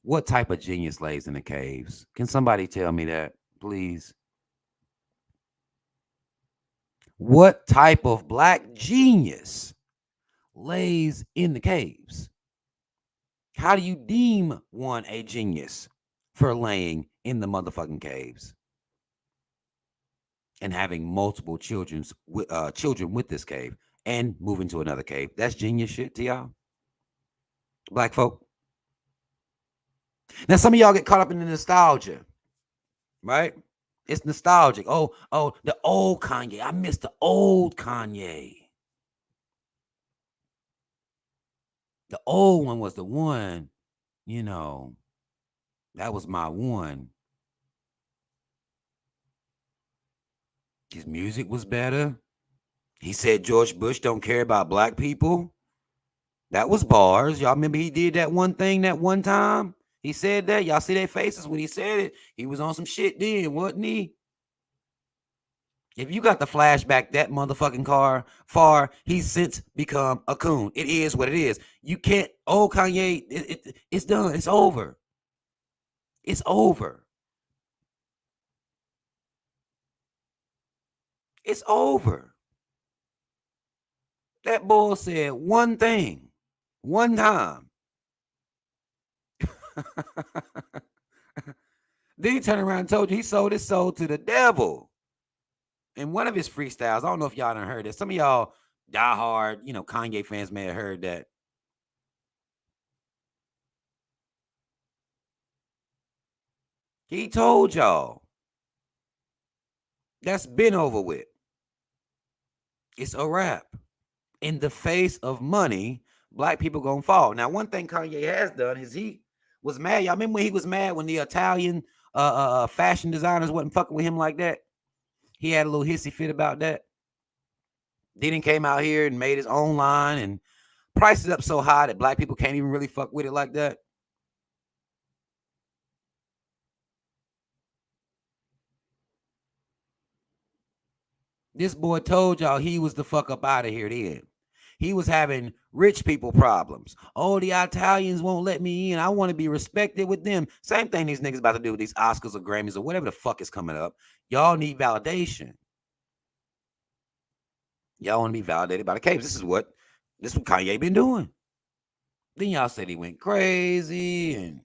What type of genius lays in the caves? Can somebody tell me that, please? What type of Black genius lays in the caves? How do you deem one a genius for laying in the motherfucking caves and having multiple children with this cave and moving to another cave? That's genius shit to y'all, Black folk. Now, some of y'all get caught up in the nostalgia, right? It's nostalgic. Oh, the old Kanye. I miss the old Kanye. The old one was the one, that was my one. His music was better. He said George Bush don't care about Black people. That was bars. Y'all remember he did that one thing that one time? He said that. Y'all see their faces when he said it. He was on some shit then, wasn't he? If you got the flashback that motherfucking far, he's since become a coon. It is what it is. You can't, Kanye, it's done. It's over. It's over. It's over. That boy said one thing, one time. Then he turned around and told you he sold his soul to the devil. In one of his freestyles, I don't know if y'all done heard it. Some of y'all diehard, Kanye fans may have heard that. He told y'all that's been over with. It's a wrap. In the face of money, black people gonna fall. Now, one thing Kanye has done is he was mad. Y'all remember when he was mad when the Italian fashion designers wasn't fucking with him like that? He had a little hissy fit about that. Then he came out here and made his own line and priced it up so high that black people can't even really fuck with it like that. This boy told y'all he was the fuck up out of here then. He was having rich people problems. Oh, the Italians won't let me in. I want to be respected with them. Same thing these niggas about to do with these Oscars or Grammys or whatever the fuck is coming up. Y'all need validation. Y'all want to be validated by the capes. This is what Kanye been doing. Then y'all said he went crazy and,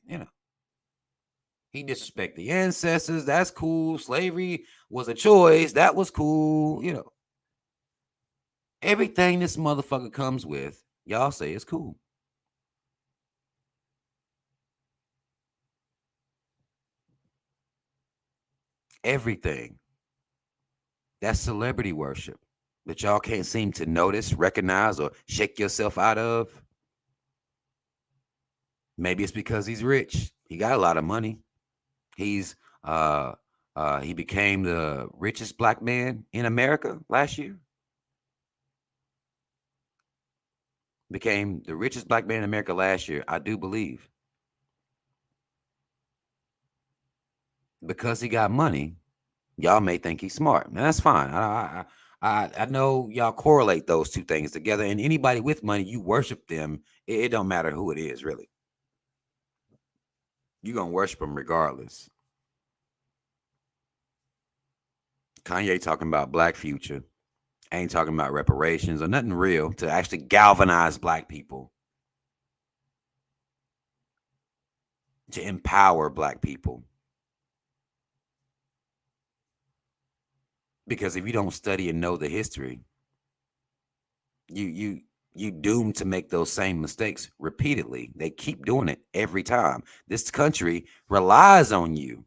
he disrespected the ancestors. That's cool. Slavery was a choice. That was cool. Everything this motherfucker comes with, y'all say it's cool. Everything. That's celebrity worship that y'all can't seem to notice, recognize, or shake yourself out of. Maybe it's because he's rich. He got a lot of money. He became the richest black man in America last year. Became the richest black man in America last year, I do believe. Because he got money, y'all may think he's smart. Now, that's fine. I know y'all correlate those two things together. And anybody with money, you worship them. It don't matter who it is, really. You're going to worship them regardless. Kanye talking about black future. Ain't talking about reparations or nothing real to actually galvanize black people. To empower black people. Because if you don't study and know the history, you doomed to make those same mistakes repeatedly. They keep doing it every time. This country relies on you.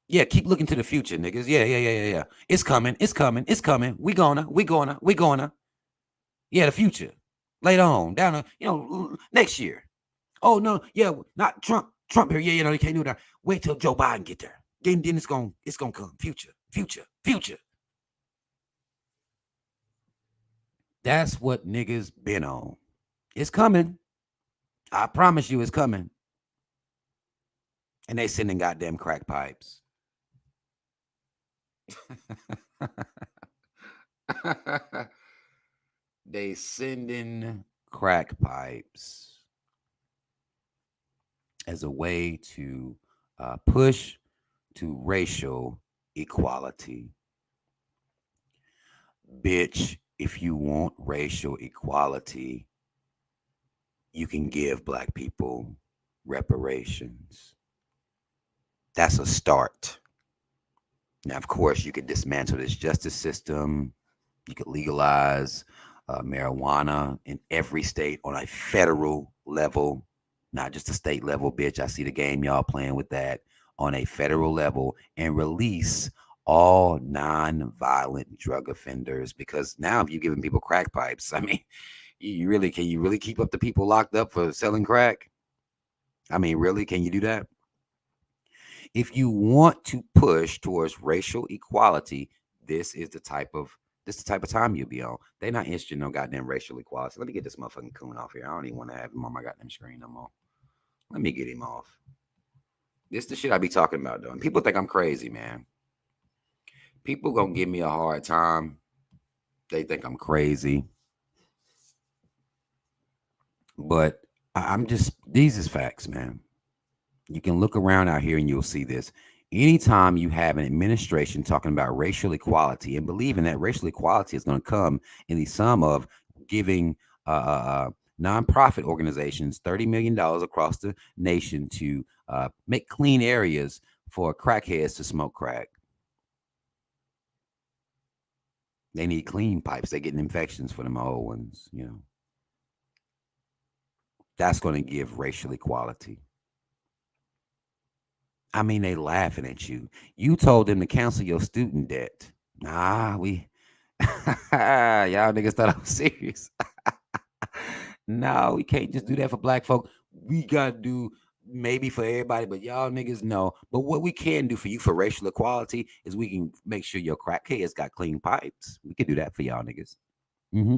Yeah, keep looking to the future, niggas. Yeah. It's coming. We gonna. Yeah, the future. Later on, down, next year. Oh no, yeah, not Trump. Trump here. Yeah, you can't do that. Wait till Joe Biden get there. Then it's gonna come. Future. That's what niggas been on. It's coming. I promise you it's coming. And they sending goddamn crack pipes. They sending crack pipes as a way to push to racial equality. Bitch, if you want racial equality, you can give black people reparations. That's a start. Now, of course, you could dismantle this justice system. You could legalize marijuana in every state on a federal level, not just a state level, bitch. I see the game y'all playing with that. On a federal level, and release all non-violent drug offenders. Because now if you're giving people crack pipes, I mean, can you really keep up the people locked up for selling crack? I mean, really, can you do that? If you want to push towards racial equality, this is the type of time you'll be on. They're not interested in no goddamn racial equality. Let me get this motherfucking coon off here. I don't even want to have him on my goddamn screen no more. Let me get him off. This the shit I be talking about, though. And people think I'm crazy, man. People gonna give me a hard time. They think I'm crazy. But I'm just, these is facts, man. You can look around out here and you'll see this. Anytime you have an administration talking about racial equality and believing that racial equality is going to come in the sum of giving nonprofit organizations $30 million across the nation to make clean areas for crackheads to smoke crack. They need clean pipes. They're getting infections for them old ones, you know. That's going to give racial equality. I mean, they laughing at you. You told them to cancel your student debt. Nah, y'all niggas thought I was serious. No, we can't just do that for black folk. We got to do maybe for everybody, but y'all niggas know. But what we can do for you for racial equality is we can make sure your crackheads got clean pipes. We can do that for y'all niggas. Mm-hmm.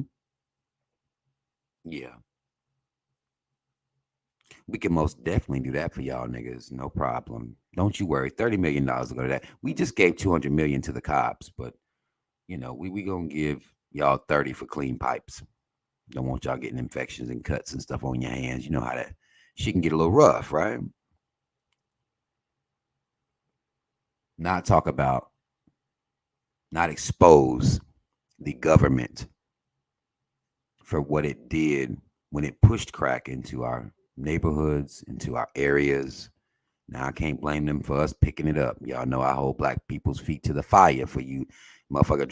Yeah. We can most definitely do that for y'all niggas. No problem. Don't you worry. $30 million to go to that. We just gave $200 million to the cops, but you know, we gonna give y'all 30 for clean pipes. Don't want y'all getting infections and cuts and stuff on your hands. You know how that she can get a little rough, right? Not talk about, not expose the government for what it did when it pushed crack into our neighborhoods, into our areas. Now I can't blame them for us picking it up. Y'all know I hold black people's feet to the fire for you. Motherfucker could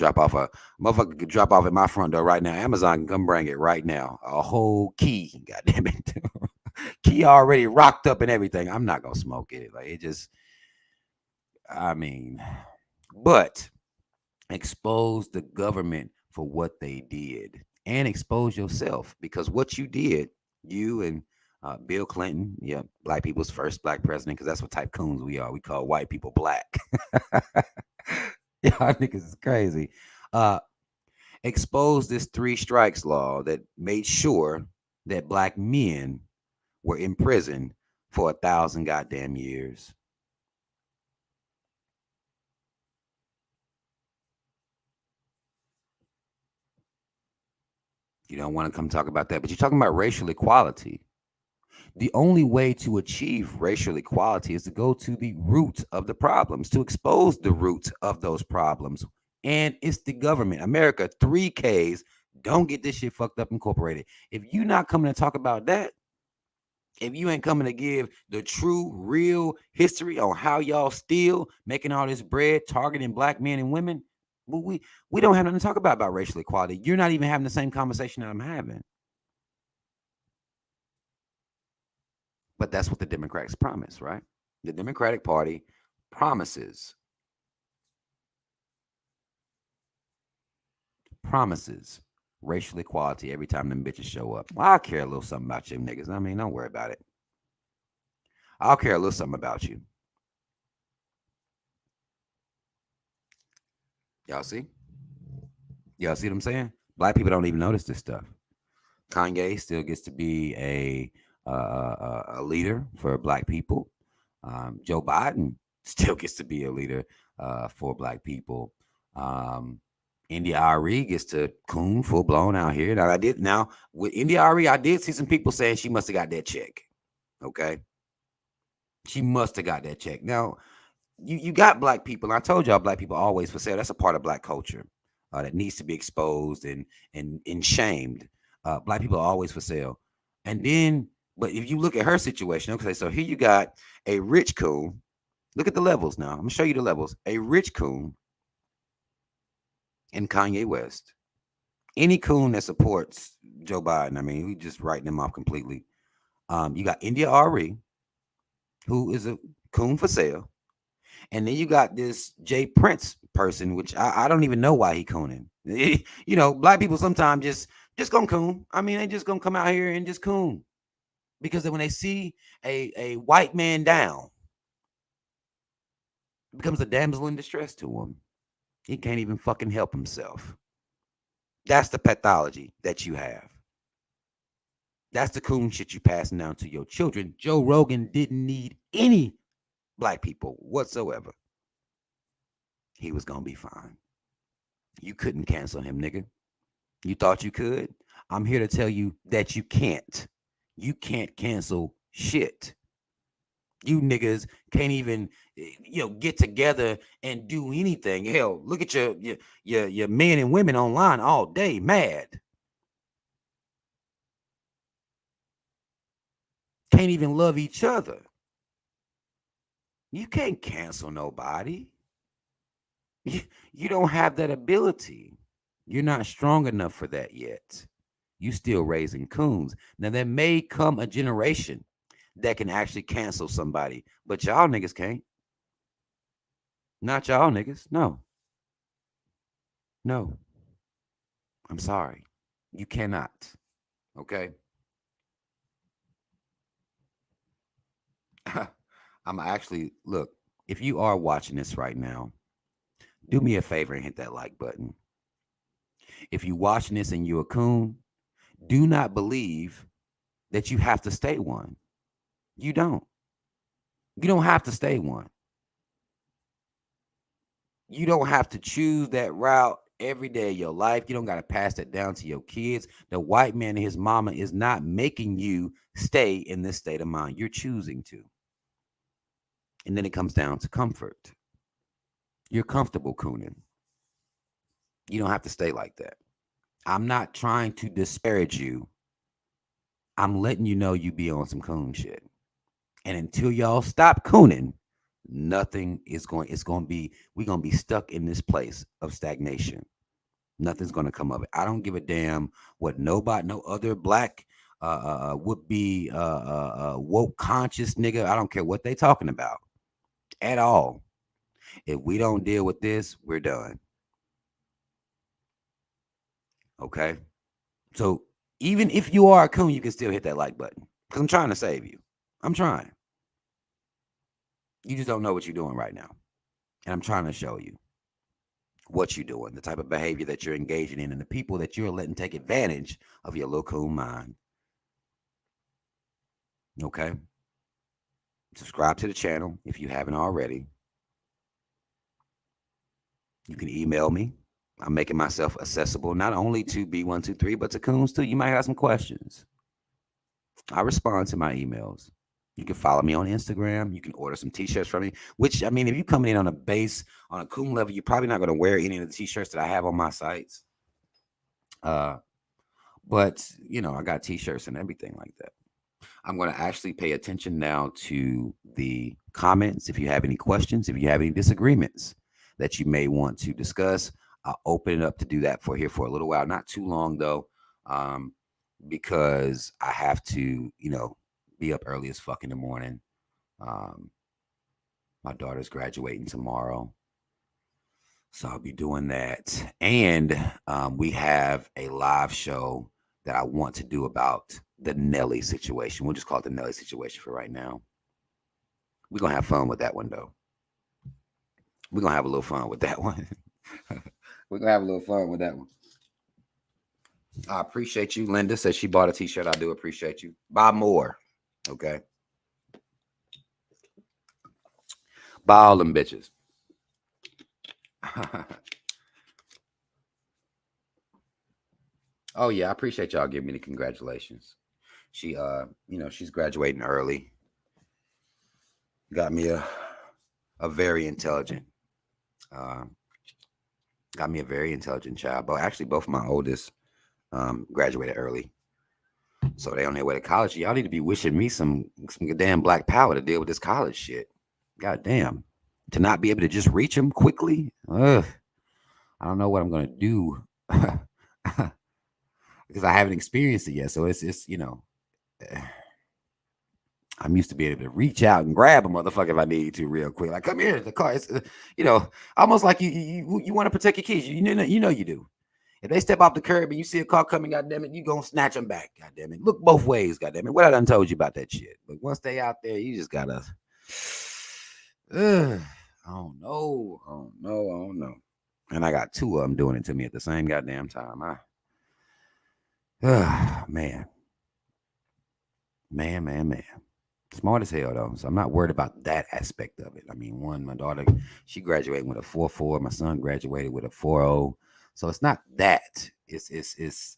drop off at my front door right now. Amazon can come bring it right now. A whole key. God damn it. Key already rocked up and everything. I'm not gonna smoke it. Like it just, I mean, but expose the government for what they did and expose yourself because what you did, you and Bill Clinton, yeah, black people's first black president, because that's what type coons we are. We call white people black. Y'all niggas is crazy. Uh, expose this three strikes law that made sure that black men were in prison for 1,000 goddamn years. You don't want to come talk about that, but you're talking about racial equality. The only way to achieve racial equality is to go to the root of the problems, to expose the root of those problems. And it's the government. America, 3Ks, don't get this shit fucked up incorporated. If you're not coming to talk about that, if you ain't coming to give the true, real history on how y'all still making all this bread, targeting black men and women, we don't have nothing to talk about racial equality. You're not even having the same conversation that I'm having. But that's what the Democrats promise, right? The Democratic Party promises racial equality every time them bitches show up. Well, I care a little something about you niggas. I mean, don't worry about it. I'll care a little something about you. Y'all see? Y'all see what I'm saying? Black people don't even notice this stuff. Kanye still gets to be a leader for black people. Joe Biden still gets to be a leader for black people. India Arie gets to coon full blown out here. Now with India Arie, I did see some people saying she must have got that check. Okay, she must have got that check. Now you got black people. And I told y'all black people always for sale. That's a part of black culture that needs to be exposed and shamed. Black people are always for sale. And then, but if you look at her situation, okay, so here you got a rich coon. Look at the levels now. I'm gonna show you the levels. A rich coon and Kanye West. Any coon that supports Joe Biden, I mean, we just writing them off completely. You got India Arie, who is a coon for sale. And then you got this Jay Prince person, which I don't even know why he cooning. You know, black people sometimes just gonna coon. I mean, they just gonna come out here and just coon. Because when they see a white man down, it becomes a damsel in distress to him. He can't even fucking help himself. That's the pathology that you have. That's the coon shit you passing down to your children. Joe Rogan didn't need any black people whatsoever. He was gonna be fine. You couldn't cancel him, nigga. You thought you could? I'm here to tell you that you can't. You can't cancel shit. You niggas can't even, get together and do anything. Hell, look at your men and women online all day, mad. Can't even love each other. You can't cancel nobody. You don't have that ability. You're not strong enough for that yet. You still raising coons. Now there may come a generation that can actually cancel somebody, but y'all niggas can't. Not y'all niggas. No. No. I'm sorry. You cannot. Okay. I'm actually look, if you are watching this right now, do me a favor and hit that like button. If you watching this and you're a coon, do not believe that you have to stay one. You don't. You don't have to stay one. You don't have to choose that route every day of your life. You don't got to pass that down to your kids. The white man and his mama is not making you stay in this state of mind. You're choosing to. And then it comes down to comfort. You're comfortable cooning. You don't have to stay like that. I'm not trying to disparage you. I'm letting you know you be on some coon shit. And until y'all stop cooning, nothing is going, we're going to be stuck in this place of stagnation. Nothing's going to come of it. I don't give a damn what no other black would be woke conscious nigga. I don't care what they talking about at all. If we don't deal with this, we're done. Okay? So even if you are a coon, you can still hit that like button because I'm trying to save you. I'm trying. You just don't know what you're doing right now. And I'm trying to show you what you're doing, the type of behavior that you're engaging in, and the people that you're letting take advantage of your little coon mind. Okay? Subscribe to the channel if you haven't already. You can email me. I'm making myself accessible not only to B123, but to coons too. You might have some questions. I respond to my emails. You can follow me on Instagram. You can order some t-shirts from me, which, I mean, if you're coming in on a coon level, you're probably not going to wear any of the t-shirts that I have on my sites. But, you know, I got t-shirts and everything like that. I'm going to actually pay attention now to the comments. If you have any questions, if you have any disagreements that you may want to discuss, I'll open it up to do that for a little while. Not too long, though, because I have to, you know, be up early as fuck in the morning. My daughter's graduating tomorrow, so I'll be doing that. And we have a live show that I want to do about the Nelly situation. We'll just call it the Nelly situation for right now. We're going to have fun with that one, though. We're going to have a little fun with that one. We're going to have a little fun with that one. I appreciate you. Linda says she bought a t-shirt. I do appreciate you. Buy more. Okay. Buy all them bitches. Oh yeah, I appreciate y'all giving me the congratulations. She you know, she's graduating early. Got me a very intelligent child. But actually both of my oldest graduated early. So they on their way to college. Y'all need to be wishing me some damn black power to deal with this college shit. God damn. To not be able to just reach them quickly. I don't know what I'm gonna do. Because I haven't experienced it yet. So it's you know, I'm used to being able to reach out and grab a motherfucker if I need to real quick. Like, come here, the car. It's you know, almost like you want to protect your kids. You know you do. If they step off the curb and you see a car coming, goddamn it, you gonna snatch them back. Goddamn it, look both ways. Goddamn it, what I done told you about that shit. But once they out there, you just gotta. I don't know. And I got two of them doing it to me at the same goddamn time. Man. Smart as hell though, so I'm not worried about that aspect of it. I mean, one, my daughter, she graduated with a 4.4. My son graduated with a 4.0. So it's not that. It's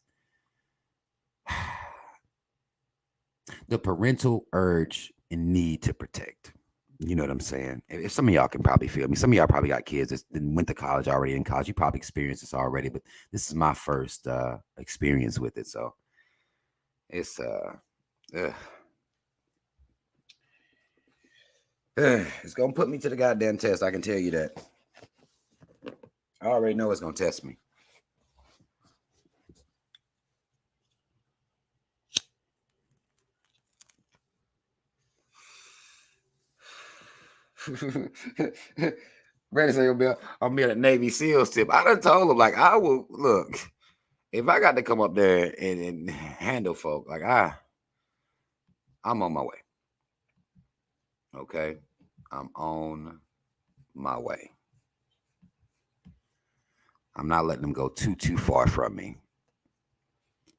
the parental urge and need to protect. You know what I'm saying? If some of y'all can probably feel me. Some of y'all probably got kids that went to college already. In college, you probably experienced this already, but this is my first experience with it. So it's it's gonna put me to the goddamn test. I can tell you that. I already know it's gonna test me. Brandon said I'm be at a Navy SEALs tip. I done told him, like, I will look, if I got to come up there and handle folk, like I'm on my way. Okay. I'm on my way. I'm not letting them go too far from me.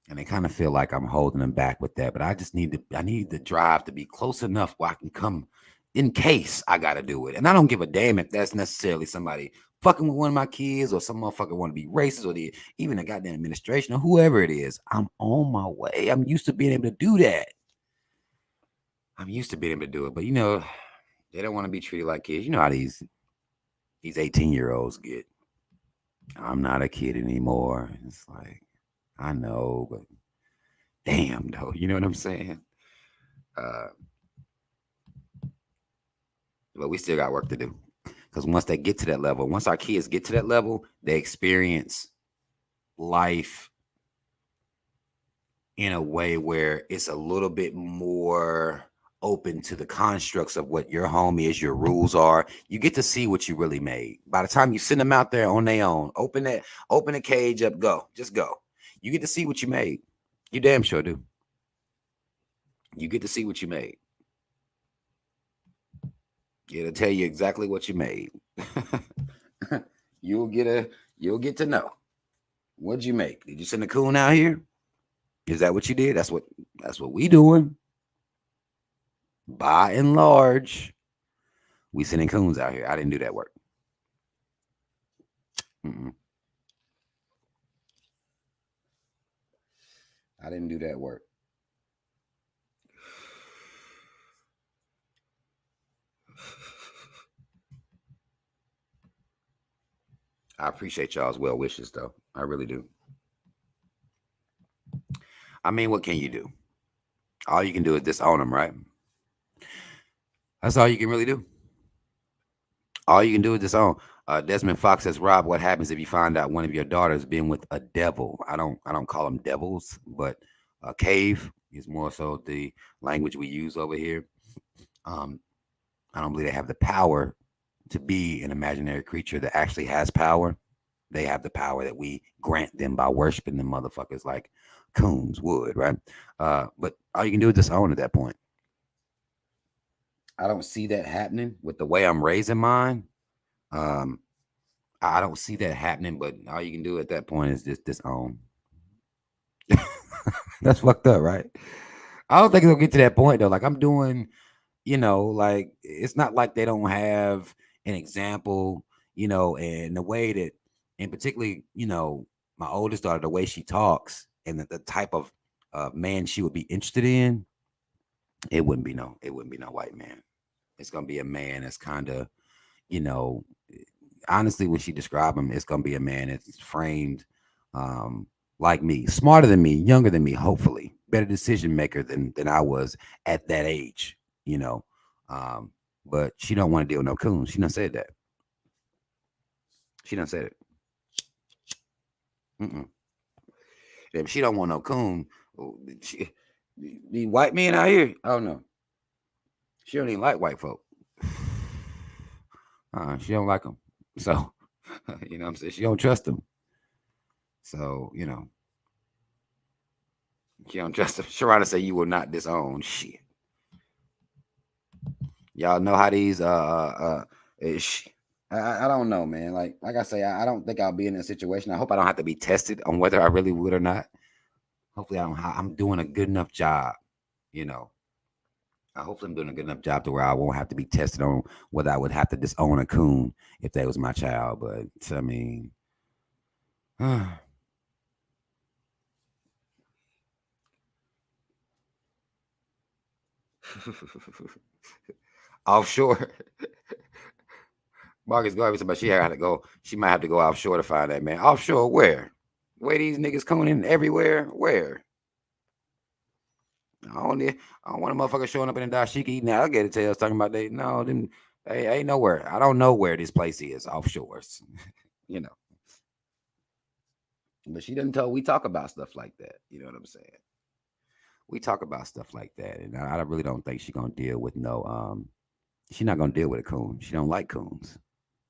And I kind of feel like I'm holding them back with that. But I need the drive to be close enough where I can come in case I got to do it. And I don't give a damn if that's necessarily somebody fucking with one of my kids or some motherfucker want to be racist or even the goddamn administration or whoever it is. I'm on my way. I'm used to being able to do that. I'm used to being able to do it. But, they don't want to be treated like kids. You know how these 18-year-olds get. I'm not a kid anymore. It's like, I know, but damn, though. You know what I'm saying? But we still got work to do. Because once they get to that level, once our kids get to that level, they experience life in a way where it's a little bit more open to the constructs of what your home is, your rules are. You get to see what you really made. By the time you send them out there on their own, open the cage up, go. Just go. You get to see what you made. You damn sure do. You get to see what you made. It'll tell you exactly what you made. You'll get to know. What'd you make? Did you send a coon out here? Is that what you did? That's what we doing. By and large, we sending coons out here. I didn't do that work. I didn't do that work. I appreciate y'all's well wishes, though. I really do. I mean, what can you do? All you can do is disown them, right? That's all you can really do. All you can do is disown. Desmond Fox says, Rob, what happens if you find out one of your daughters been with a devil? I don't call them devils, but a cave is more so the language we use over here. I don't believe they have the power to be an imaginary creature that actually has power. They have the power that we grant them by worshiping them motherfuckers like coons would, right? But all you can do is disown at that point. I don't see that happening with the way I'm raising mine. I don't see that happening, but all you can do at that point is just disown. That's fucked up, right? I don't think it'll get to that point though. Like I'm doing, like it's not like they don't have an example, and the way that, and particularly, my oldest daughter, the way she talks and the type of man she would be interested in, it wouldn't be no white man. It's gonna be a man that's kind of, honestly, when she described him, it's gonna be a man that's framed like me, smarter than me, younger than me, hopefully, better decision maker than I was at that age, but she don't want to deal with no coons. She done said that. She done said it. If she don't want no coon, the white men out here, oh no. She don't even like white folk. She don't like them. So, you know what I'm saying? She don't trust them. So, she don't trust them. Sharana say you will not disown. Shit. Y'all know how these, I don't know, man. Like I say, I don't think I'll be in that situation. I hope I don't have to be tested on whether I really would or not. Hopefully I'm doing a good enough job, hopefully I'm doing a good enough job to where I won't have to be tested on whether I would have to disown a coon if that was my child. But I mean, offshore. Marcus go somebody she had to go. She might have to go offshore to find that man. Offshore where? Where these niggas cooning everywhere? Where? I don't want a motherfucker showing up in the dashiki eating alligator tails talking about they ain't nowhere. I don't know where this place is offshore. But she doesn't tell. We talk about stuff like that. You know what I'm saying? We talk about stuff like that, and I really don't think she's gonna deal with no She's not gonna deal with a coon. She don't like coons,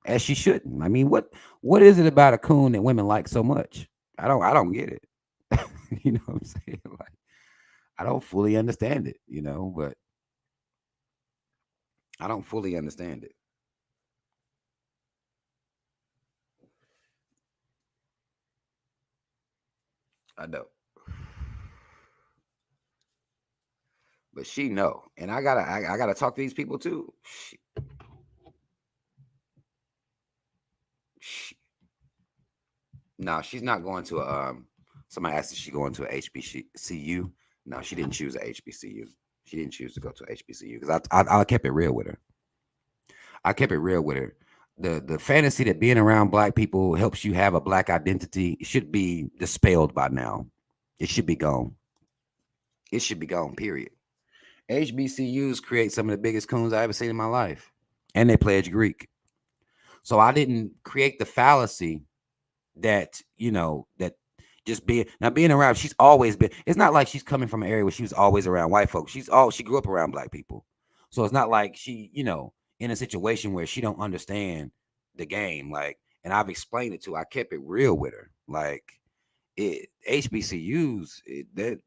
as she shouldn't. I mean, what is it about a coon that women like so much? I don't get it. You know what I'm saying? Like, I don't fully understand it. But I don't fully understand it. I don't. But she know, and I gotta talk to these people too. She, no, she's not going to a. Somebody asked if she going to a HBCU. No, she didn't choose a HBCU. She didn't choose to go to a HBCU because I kept it real with her. I kept it real with her. The fantasy that being around black people helps you have a black identity should be dispelled by now. It should be gone. It should be gone. Period. HBCUs create some of the biggest coons I ever seen in my life, and they pledge Greek. So I didn't create the fallacy that that just being around. She's always been. It's not like she's coming from an area where she was always around white folks. She grew up around black people, so it's not like she in a situation where she don't understand the game. Like, and I've explained it to her. I kept it real with her. Like, HBCUs that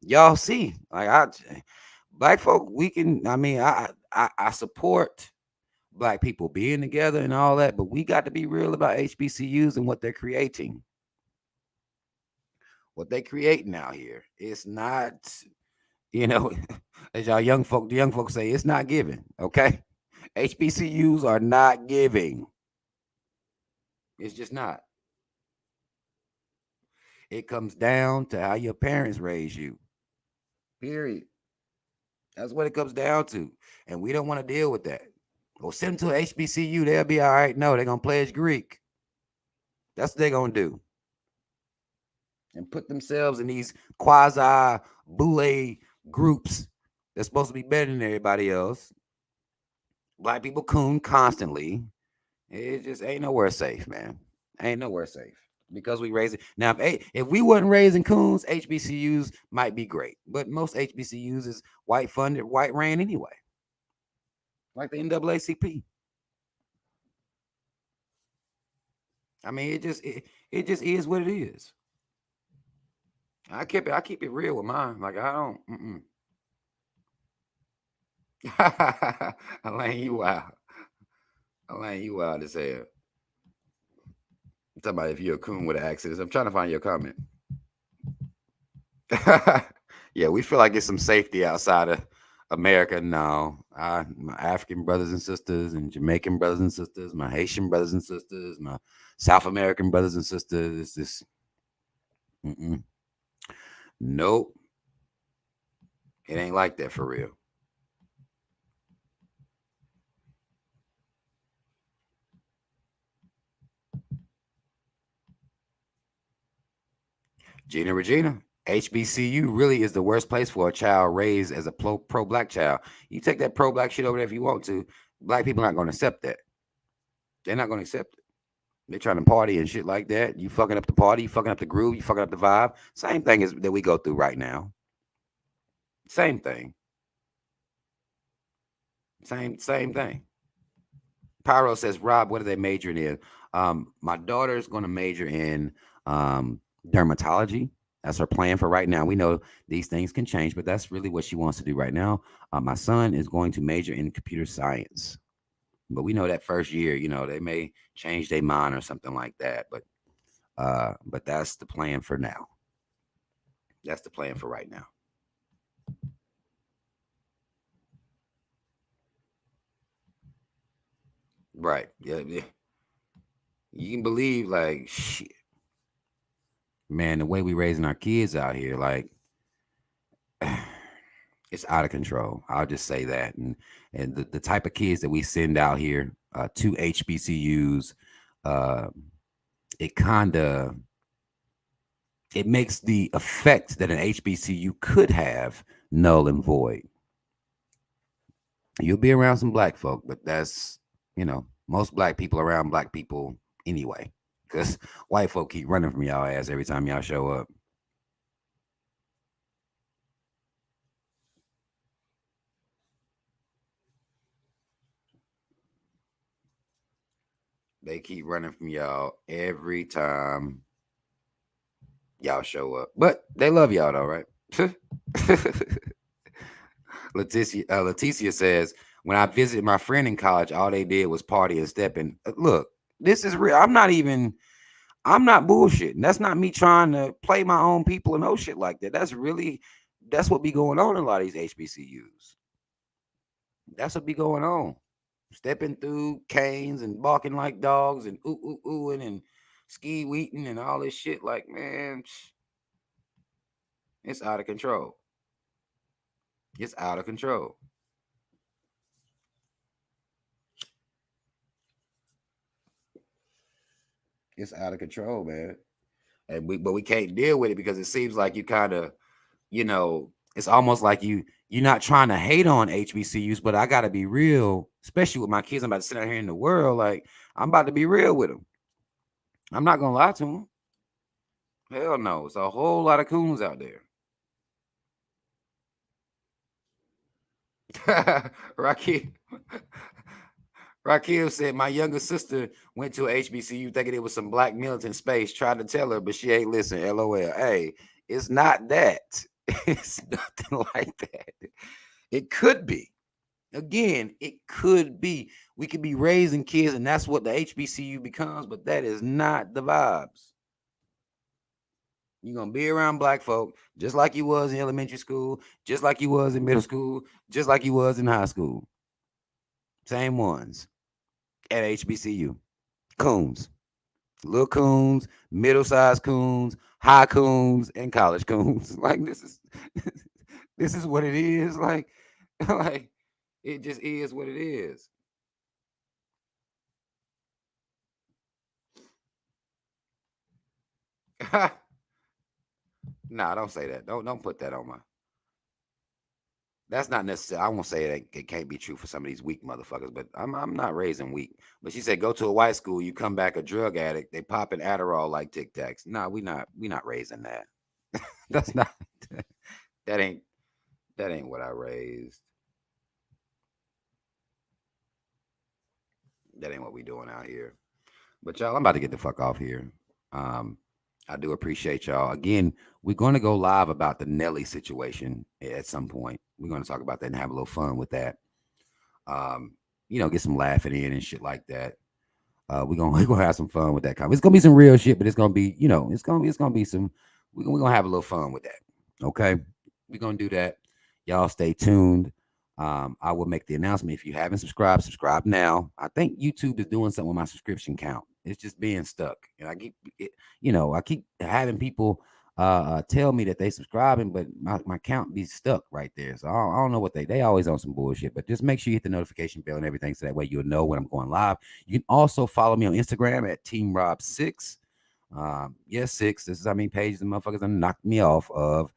y'all see. Like, black folk, we can. I mean, I support black people being together and all that, but we got to be real about HBCUs and what they're creating. What they creating out here, it's not, you know, as the young folks say, it's not giving. Okay, HBCUs are not giving. It's just not. It comes down to how your parents raise you. Period. That's what it comes down to, and we don't want to deal with that. Well, send them to HBCU, they'll be all right. No, they're gonna pledge Greek. That's what they're gonna do. And put themselves in these quasi boule groups that's supposed to be better than everybody else. Black people coon constantly. It just ain't nowhere safe, man. Ain't nowhere safe because we raise it now. If we wasn't raising coons, HBCUs might be great, but most HBCUs is white funded, white ran anyway, like the NAACP. I mean, it just is what it is. I keep it real with mine. Like, I don't. Elaine, you wild. Elaine, you wild as hell. I'm talking about if you're a coon with an accent. I'm trying to find your comment. Yeah, we feel like it's some safety outside of America. No, my African brothers and sisters, and Jamaican brothers and sisters, my Haitian brothers and sisters, my South American brothers and sisters. It's just, nope, it ain't like that for real. Gina Regina, HBCU really is the worst place for a child raised as a pro black child. You take that pro black shit over there if you want to. Black people aren't going to accept that. They're not going to accept it. They're trying to party and shit like that. You fucking up the party, you fucking up the groove, you fucking up the vibe. Same thing as that we go through right now. Same thing. Same thing. Pyro says, Rob, what are they majoring in? My daughter's going to major in dermatology. That's her plan for right now. We know these things can change, but that's really what she wants to do right now. My son is going to major in computer science, but we know that first year, they may change their mind or something like that. But that's the plan for now. That's the plan for right now. Right. Yeah. You can believe, like, shit. Man, the way we raising our kids out here, like, it's out of control. I'll just say that. And the type of kids that we send out here to HBCUs, it makes the effect that an HBCU could have null and void. You'll be around some black folk, but that's, most black people around black people anyway, because white folk keep running from y'all ass every time y'all show up. They keep running from y'all every time y'all show up. But they love y'all though, right? Leticia says, when I visited my friend in college, all they did was party and stepping. Look, this is real. I'm not bullshitting. That's not me trying to play my own people and no shit like that. That's what be going on in a lot of these HBCUs. That's what be going on. Stepping through canes and barking like dogs and oohing and ski weeting and all this shit. Like, man, it's out of control. It's out of control. It's out of control, man. But we can't deal with it because it seems like you kind of, it's almost like you're not trying to hate on HBCUs, but I gotta be real, especially with my kids. I'm about to sit out here in the world, like I'm about to be real with them. I'm not gonna lie to them. Hell no, it's a whole lot of coons out there. Raquel said, my younger sister went to a HBCU thinking it was some black militant space. Tried to tell her, but she ain't listen. LOL. Hey, it's not that. It's nothing like that. It could be. Again, it could be. We could be raising kids, and that's what the HBCU becomes, but that is not the vibes. You're going to be around black folk just like you was in elementary school, just like you was in middle school, just like you was in high school. Same ones at HBCU. Coons. Little coons, middle-sized coons, high coons, and college coons. Like this is what it is. Like it just is what it is. Nah, don't say that. Don't put that on my. That's not necessary. I won't say that it can't be true for some of these weak motherfuckers, but I'm not raising weak. But she said, go to a white school, you come back a drug addict. They popping Adderall like Tic Tacs. Nah, we not raising that. That's not. That ain't what I raised. That ain't what we doing out here. But y'all, I'm about to get the fuck off here. I do appreciate y'all. Again, we're going to go live about the Nelly situation at some point. We're going to talk about that and have a little fun with that. Get some laughing in and shit like that. We're gonna have some fun with that. It's gonna be some real shit, but it's gonna be, it's gonna be some. We're gonna have a little fun with that. Okay, we're gonna do that. Y'all stay tuned. I will make the announcement. If you haven't subscribed, subscribe now. I think YouTube is doing something with my subscription count. It's just being stuck, and I keep having people tell me that they subscribing, but my count be stuck right there. So I don't know what they always on some bullshit. But just make sure you hit the notification bell and everything, so that way you'll know when I'm going live. You can also follow me on Instagram at TeamRob6. Yes, 6. This is how many pages the motherfuckers have knocked me off of.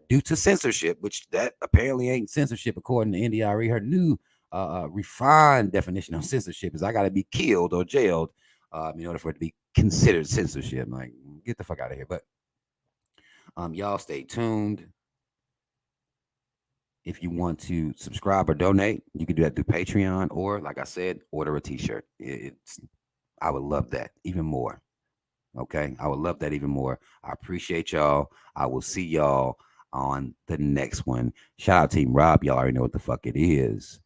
Due to censorship, which that apparently ain't censorship according to Arie. Her new refined definition of censorship is I got to be killed or jailed in order for it to be considered censorship. Like, get the fuck out of here. But y'all stay tuned. If you want to subscribe or donate, you can do that through Patreon, or like I said, order a t-shirt. I would love that even more. Okay, I would love that even more. I appreciate y'all. I will see y'all on the next one. Shout out Team Rob. Y'all already know what the fuck it is.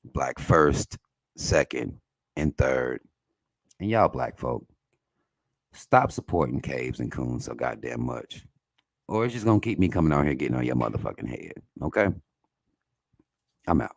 Black first, second, and third. And y'all black folk, stop supporting caves and coons so goddamn much. Or it's just gonna keep me coming out here getting on your motherfucking head. Okay? I'm out.